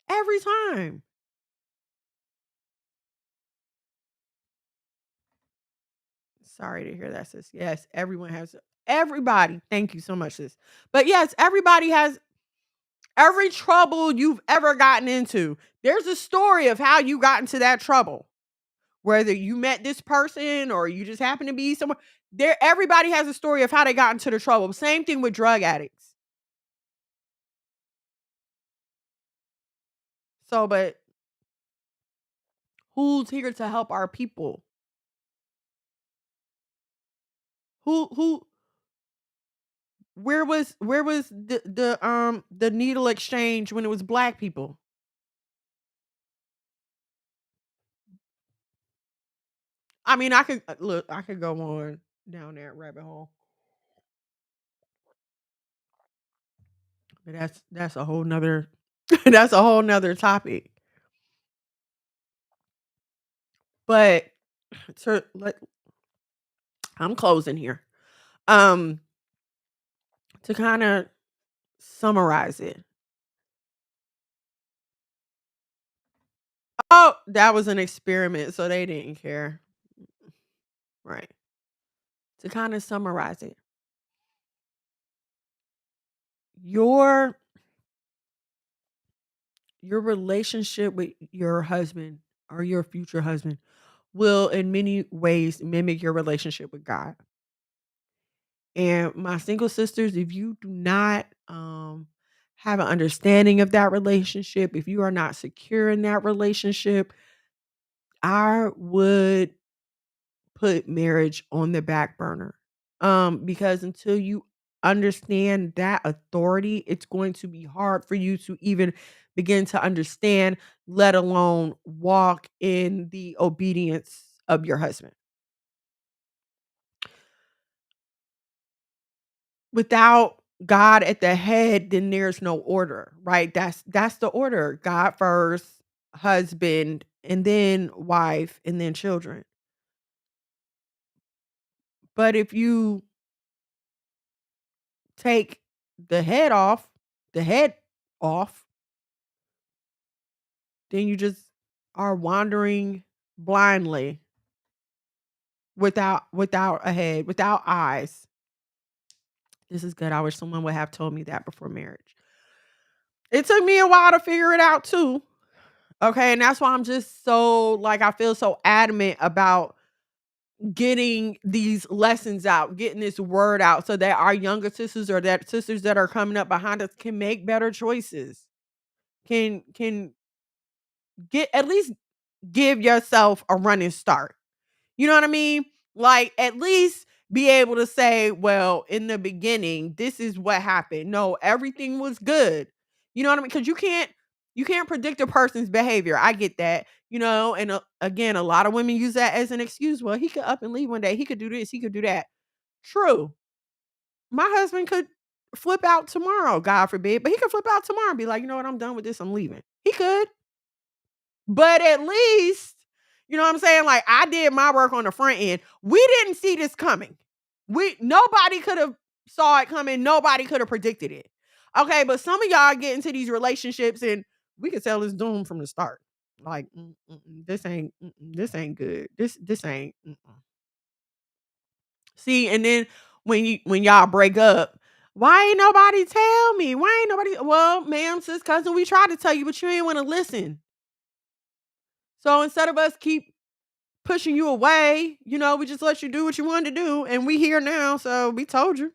Every time. Sorry to hear that, sis. Yes, everybody. Thank you so much, sis. But yes, everybody has every trouble you've ever gotten into. There's a story of how you got into that trouble. Whether you met this person or you just happen to be somewhere, everybody has a story of how they got into the trouble. Same thing with drug addicts. So, but who's here to help our people? Who where was the needle exchange when it was black people? I mean, I could look, I could go on down that rabbit hole. But that's a whole nother that's a whole nother topic. But so I'm closing here. Um to kind of summarize it. Oh, that was an experiment, so they didn't care. Right. To kind of summarize it. Your your relationship with your husband or your future husband will in many ways mimic your relationship with God. And my single sisters, if you do not have an understanding of that relationship, if you are not secure in that relationship, I would put marriage on the back burner. Because until you understand that authority, it's going to be hard for you to even begin to understand, let alone walk in the obedience of your husband. Without God at the head, then there's no order, right? That's the order. God first, husband, and then wife, and then children. But if you take the head off, the head off, then you just are wandering blindly without a head, without eyes. This is good. I wish someone would have told me that before marriage. It took me a while to figure it out too. Okay, and that's why I'm just so like I feel so adamant about getting these lessons out, getting this word out so that our younger sisters or that sisters that are coming up behind us can make better choices. Can get at least give yourself a running start. You know what I mean? Like at least be able to say, well, in the beginning, this is what happened. No, everything was good. You know what I mean? Because you can't predict a person's behavior. I get that. And again, a lot of women use that as an excuse. Well, he could up and leave one day. He could do this. He could do that. True. My husband could flip out tomorrow, God forbid, but he could flip out tomorrow and be like, you know what? I'm done with this. I'm leaving. He could. But at least, you know what I'm saying? Like I did my work on the front end. We didn't see this coming. Nobody could have saw it coming. Nobody could have predicted it. Okay, but some of y'all get into these relationships and we could tell it's doomed from the start. Like, this ain't good. This ain't. See, and then when y'all break up, why ain't nobody tell me? Why ain't nobody? Well, ma'am, sis, cousin, we tried to tell you, but you ain't want to listen. So instead of us keep pushing you away, we just let you do what you wanted to do, and we here now, so we told you.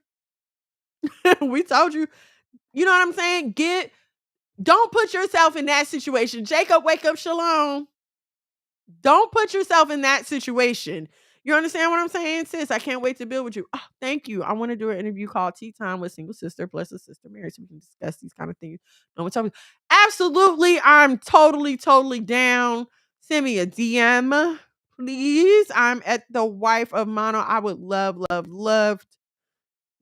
We told you. You know what I'm saying? Don't put yourself in that situation. Jacob, wake up, shalom. Don't put yourself in that situation. You understand what I'm saying, sis? I can't wait to build with you. Oh, thank you. I want to do an interview called Tea Time with Single Sister plus a Sister Mary so we can discuss these kind of things. Absolutely. I'm totally, totally down. Send me a DM, please. I'm at the wife of Mono. I would love, love, love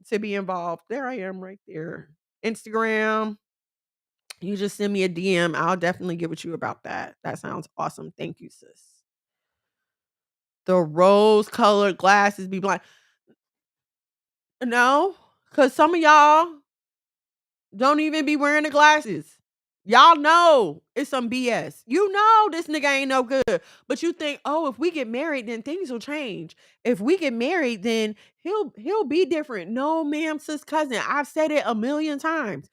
to be involved. There I am right there. Instagram. You just send me a DM. I'll definitely get with you about that. That sounds awesome. Thank you, sis. The rose-colored glasses be blind. No, because some of y'all don't even be wearing the glasses. Y'all know it's some BS. You know this nigga ain't no good. But you think, oh, if we get married, then things will change. If we get married, then he'll be different. No, ma'am, sis, cousin. I've said it a million times.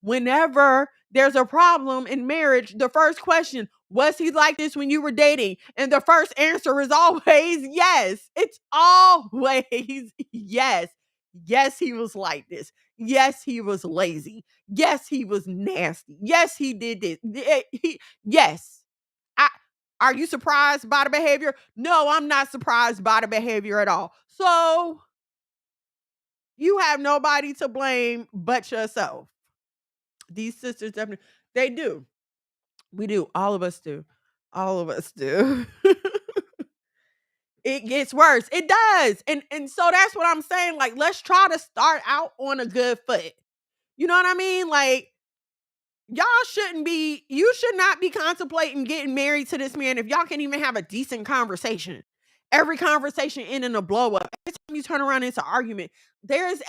Whenever there's a problem in marriage, the first question, was he like this when you were dating? And the first answer is always yes. It's always yes. Yes, he was like this. Yes, he was lazy. Yes, he was nasty. Yes, he did this. Yes. Are you surprised by the behavior? No, I'm not surprised by the behavior at all. So you have nobody to blame but yourself. These sisters definitely, they do. We do. All of us do. All of us do. It gets worse. It does. And so that's what I'm saying. Like, let's try to start out on a good foot. You know what I mean? Like, you should not be contemplating getting married to this man if y'all can't even have a decent conversation. Every conversation ending a blow up. Every time you turn around into argument, there's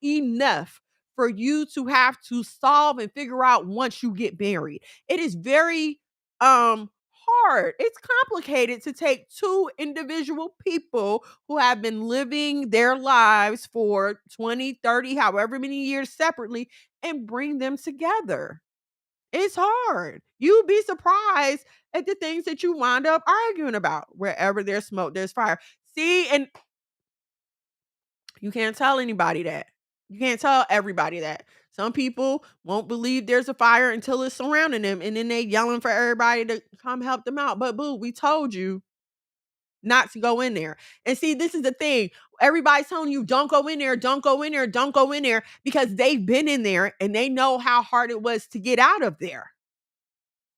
enough for you to have to solve and figure out once you get married. It is very hard. It's complicated to take two individual people who have been living their lives for 20, 30, however many years separately and bring them together. It's hard. You'd be surprised at the things that you wind up arguing about. Wherever there's smoke, there's fire. See, and you can't tell anybody that. You can't tell everybody that. Some people won't believe there's a fire until it's surrounding them, and then they yelling for everybody to come help them out. But boo, we told you not to go in there. And see, this is the thing. Everybody's telling you, don't go in there, don't go in there, don't go in there, because they've been in there and they know how hard it was to get out of there.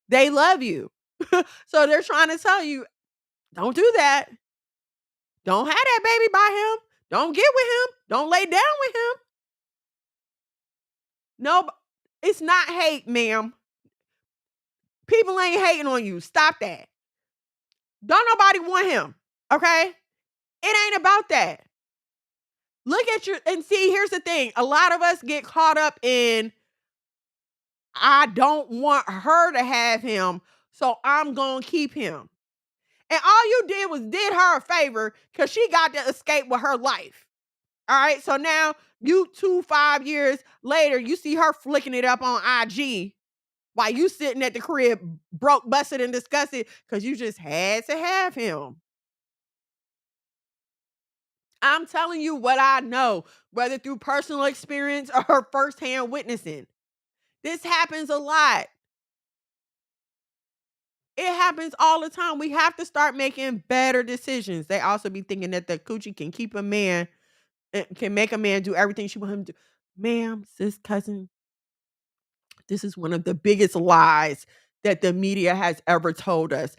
They love you. So they're trying to tell you, don't do that. Don't have that baby by him. Don't get with him. Don't lay down with him. No, it's not hate, ma'am. People ain't hating on you. Stop that. Don't nobody want him. Okay? It ain't about that. Look at and see, here's the thing. A lot of us get caught up in, I don't want her to have him, so I'm going to keep him. And all you did her a favor because she got to escape with her life. All right. So now 5 years later, you see her flicking it up on IG while you sitting at the crib, broke, busted, and disgusted because you just had to have him. I'm telling you what I know, whether through personal experience or firsthand witnessing. This happens a lot. It happens all the time. We have to start making better decisions. They also be thinking that the coochie can keep a man, can make a man do everything she wants him to do. Ma'am, sis, cousin, this is one of the biggest lies that the media has ever told us.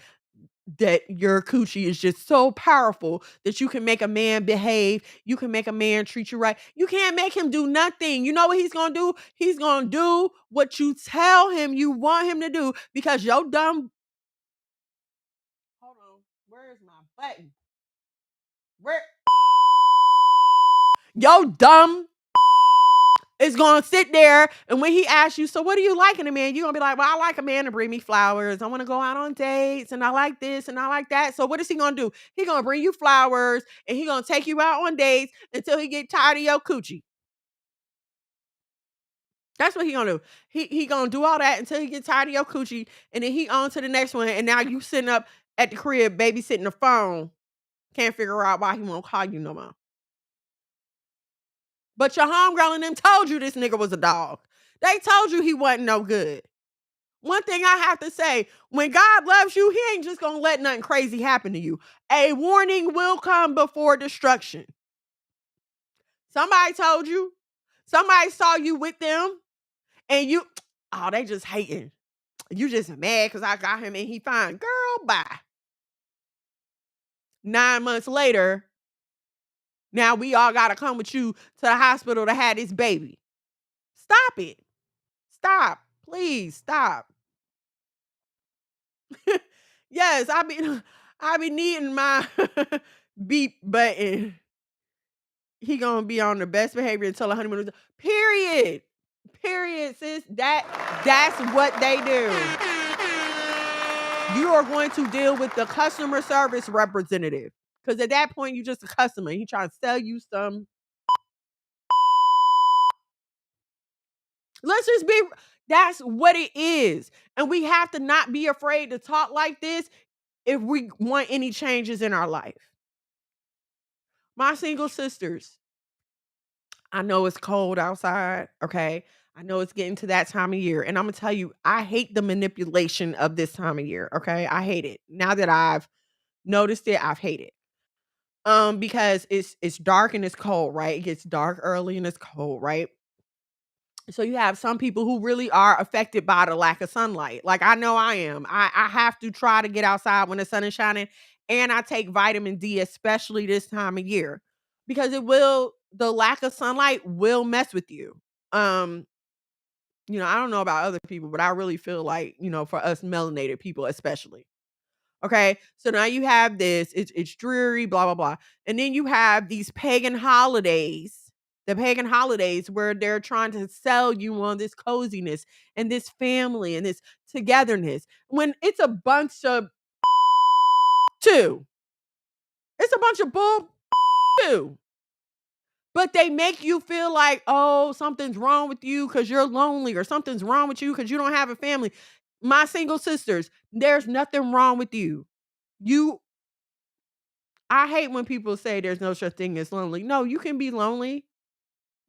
That your coochie is just so powerful that you can make a man behave. You can make a man treat you right. You can't make him do nothing. You know what he's going to do? He's going to do what you tell him you want him to do because your dumb. Hold on. Where is my button? Where? Yo, dumb is gonna sit there, and when he asks you, so what do you like in a man? You're gonna be like, well, I like a man to bring me flowers. I want to go out on dates, and I like this and I like that. So what is he gonna do? He gonna bring you flowers, and he gonna take you out on dates until he get tired of your coochie. That's what he gonna do. He gonna do all that until he get tired of your coochie, and then he on to the next one. And now you sitting up at the crib babysitting the phone, can't figure out why he won't call you no more. But your homegirl and them told you this nigga was a dog. They told you he wasn't no good. One thing I have to say, when God loves you, he ain't just gonna let nothing crazy happen to you. A warning will come before destruction. Somebody told you, somebody saw you with them, and you, oh, they just hating. You just mad because I got him and he fine. Girl, bye. 9 months later, now we all gotta come with you to the hospital to have this baby. Stop it. Stop. Please stop. Yes, I be needing my beep button. He gonna be on the best behavior until the honeymoon is period. Period, sis. That's what they do. You are going to deal with the customer service representative. Because at that point, you're just a customer. He trying to sell you some. Let's just be, that's what it is. And we have to not be afraid to talk like this if we want any changes in our life. My single sisters, I know it's cold outside, okay? I know it's getting to that time of year. And I'm going to tell you, I hate the manipulation of this time of year, okay? I hate it. Now that I've noticed it, I've hated it. Because it's dark and it's cold, right? It gets dark early and it's cold, right? So you have some people who really are affected by the lack of sunlight. Like I know I am. I have to try to get outside when the sun is shining, and I take vitamin D, especially this time of year, because the lack of sunlight will mess with you. Um, I don't know about other people, but I really feel like, for us melanated people especially. Okay, so now you have this, it's dreary, blah, blah, blah. And then you have these pagan holidays, the pagan holidays where they're trying to sell you on this coziness and this family and this togetherness when it's a bunch of too. It's a bunch of bull too. But they make you feel like, oh, something's wrong with you because you're lonely, or something's wrong with you because you don't have a family. My single sisters, there's nothing wrong with you. I hate when people say there's no such thing as lonely. No, you can be lonely.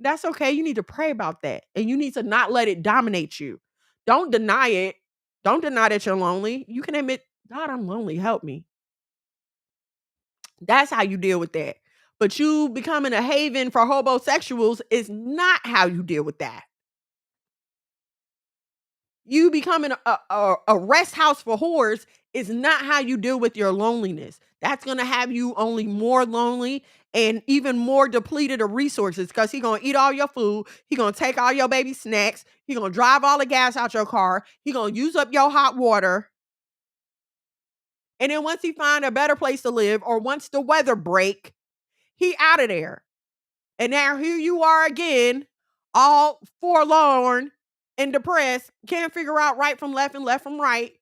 That's okay. You need to pray about that. And you need to not let it dominate you. Don't deny it. Don't deny that you're lonely. You can admit, God, I'm lonely. Help me. That's how you deal with that. But you becoming a haven for homosexuals is not how you deal with that. You becoming a rest house for whores is not how you deal with your loneliness. That's going to have you only more lonely and even more depleted of resources, because he's going to eat all your food. He's going to take all your baby snacks. He's going to drive all the gas out your car. He's going to use up your hot water. And then once he find a better place to live, or once the weather break, he out of there. And now here you are again, all forlorn and depressed, can't figure out right from left and left from right,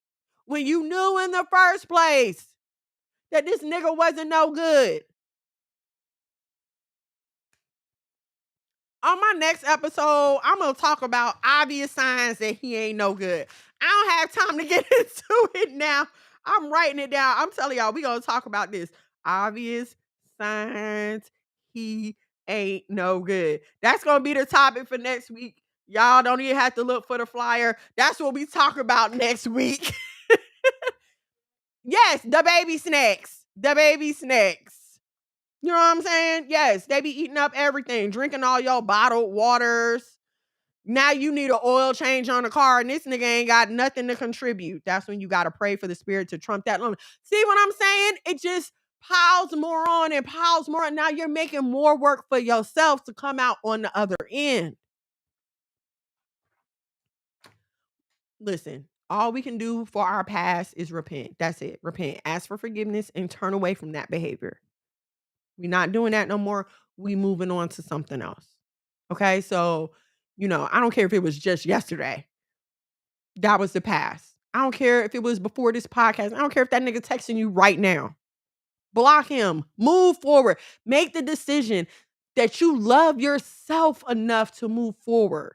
when you knew in the first place that this nigga wasn't no good. On my next episode, I'm going to talk about obvious signs that he ain't no good. I don't have time to get into it now. I'm writing it down. I'm telling y'all, we going to talk about this. Obvious signs he ain't no good. That's going to be the topic for next week. Y'all don't even have to look for the flyer. That's what we talk about next week. Yes, the baby snacks. The baby snacks. You know what I'm saying? Yes, they be eating up everything, drinking all your bottled waters. Now you need an oil change on the car, and this nigga ain't got nothing to contribute. That's when you got to pray for the spirit to trump that loan. See what I'm saying? It just piles more on and piles more. And now you're making more work for yourself to come out on the other end. Listen, all we can do for our past is repent. That's it. Repent. Ask for forgiveness and turn away from that behavior. We're not doing that no more. we moving on to something else. Okay, so I don't care if it was just yesterday. That was the past. I don't care if it was before this podcast. I don't care if that nigga texting you right now. Block him. Move forward. Make the decision that you love yourself enough to move forward.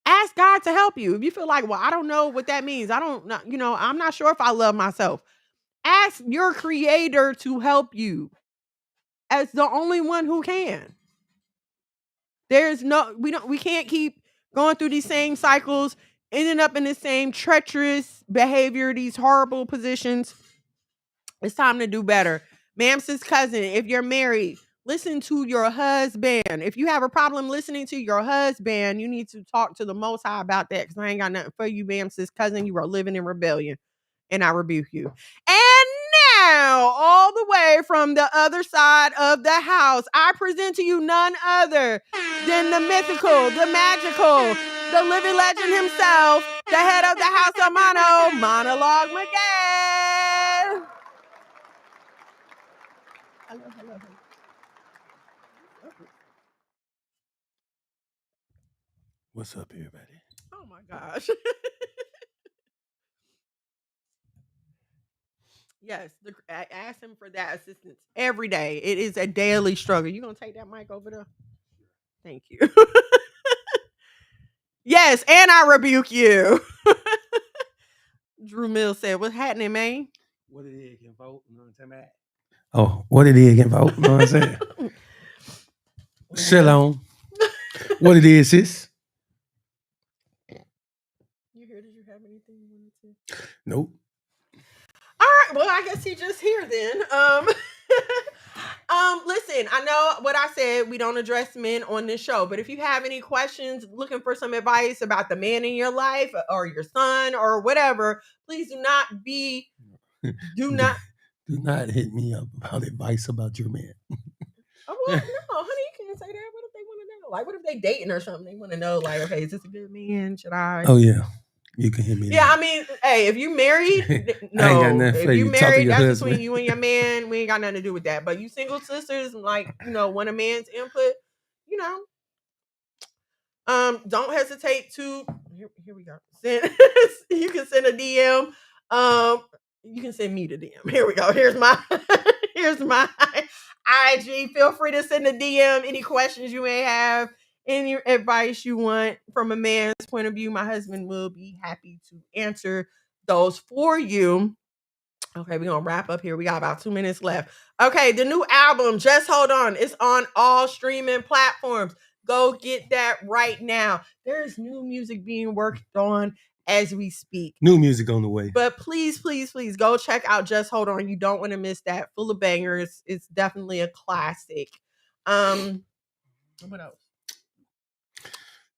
Ask God to help you. If you feel like, well, I don't know what that means. I don't know, I'm not sure if I love myself. Ask your creator to help you as the only one who can. We can't keep going through these same cycles, ending up in the same treacherous behavior, these horrible positions. It's time to do better. Mams's cousin, if you're married, listen to your husband. If you have a problem listening to your husband, you need to talk to the Most High about that, because I ain't got nothing for you, Mams's cousin. You are living in rebellion, and I rebuke you. And now, all the way from the other side of the house, I present to you none other than the mythical, the magical, the living legend himself, the head of the house of Monologue Miguel. Hello. What's up, everybody? Oh my gosh. Yes, I ask him for that assistance every day. It is a daily struggle. You gonna take that mic over there? Thank you. Yes, and I rebuke you. Drew Mills said, "What's happening, man?" What it is, can vote? You know what I'm saying? Oh, what it is, can vote? You know what I'm saying? Shalom. What it is, sis? You here? Did you have anything you wanted to? Nope. All right. Well, I guess he just here then. Listen, I know what I said. We don't address men on this show, but if you have any questions, looking for some advice about the man in your life or your son or whatever, please do not hit me up about advice about your man. Oh, well, no, honey, you can't say that. What if they want to know? Like, what if they dating or something? They want to know, like, okay, is this a good man? Should I? Oh yeah, you can hit me. Yeah, I mean, hey, if you married, no. I ain't got nothing for if you. you married, that's husband. between you and your man. We ain't got nothing to do with that. But you single sisters, like, want a man's input, don't hesitate to. Here we go. Send. You can send a DM. You can send me the DM. Here we go. Here's my IG. Feel free to send a DM. Any questions you may have, any advice you want from a man's point of view, my husband will be happy to answer those for you. Okay, we're gonna wrap up here. We got about 2 minutes left. Okay, the new album, Just Hold On, it's on all streaming platforms. Go get that right now. There's new music being worked on as we speak. New music on the way. But please, please, please go check out Just Hold On. You don't want to miss that. Full of bangers. It's definitely a classic. What else?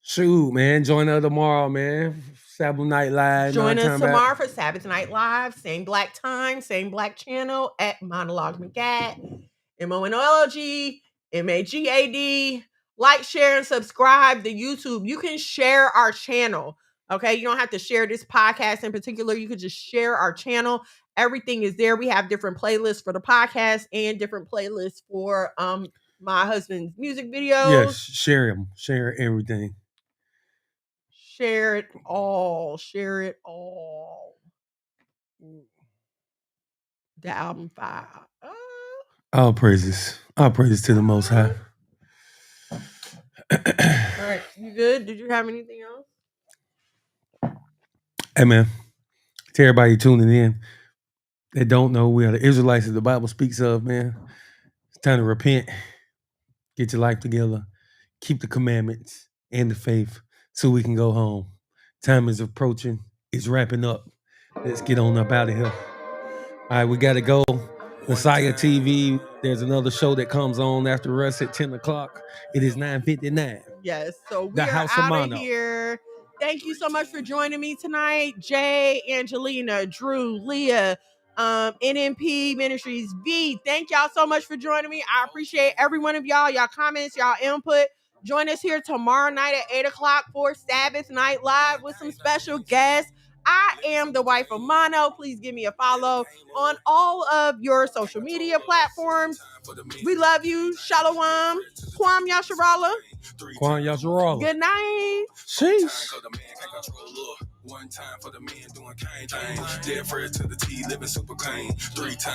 Shoot, man. Join us tomorrow, man. Sabbath Night Live. Join us tomorrow for Sabbath Night Live. Same black time, same black channel at Monologue McGat. MONOLG, MAGAD. Like, share, and subscribe to YouTube. You can share our channel. Okay, you don't have to share this podcast in particular. You could just share our channel. Everything is there. We have different playlists for the podcast and different playlists for my husband's music videos. Yes, share them. Share everything. Share it all. Share it all. The album 5. All praises. All praises to the Most High. All right, you good? Did you have anything else? Hey, man. To everybody tuning in that don't know, we are the Israelites that the Bible speaks of, man. It's time to repent. Get your life together. Keep the commandments and the faith so we can go home. Time is approaching. It's wrapping up. Let's get on up out of here. All right, we got to go. Messiah TV. There's another show that comes on after us at 10 o'clock. It is 9:59. Yes, so we The are House of out of Mono. here. Thank you so much for joining me tonight. Jay, Angelina, Drew, Leah, NMP Ministries, V. Thank y'all so much for joining me. I appreciate every one of y'all comments, y'all input. Join us here tomorrow night at 8 o'clock for Sabbath Night Live with some special guests. I am the wife of Mono. Please give me a follow on all of your social media platforms. We love you. Shalom. Kwam Yasharala. Kwan Yasharala. Good night. Sheesh. One time for the men doing cane things. Dead Fred to the T, living super clean. 3 times.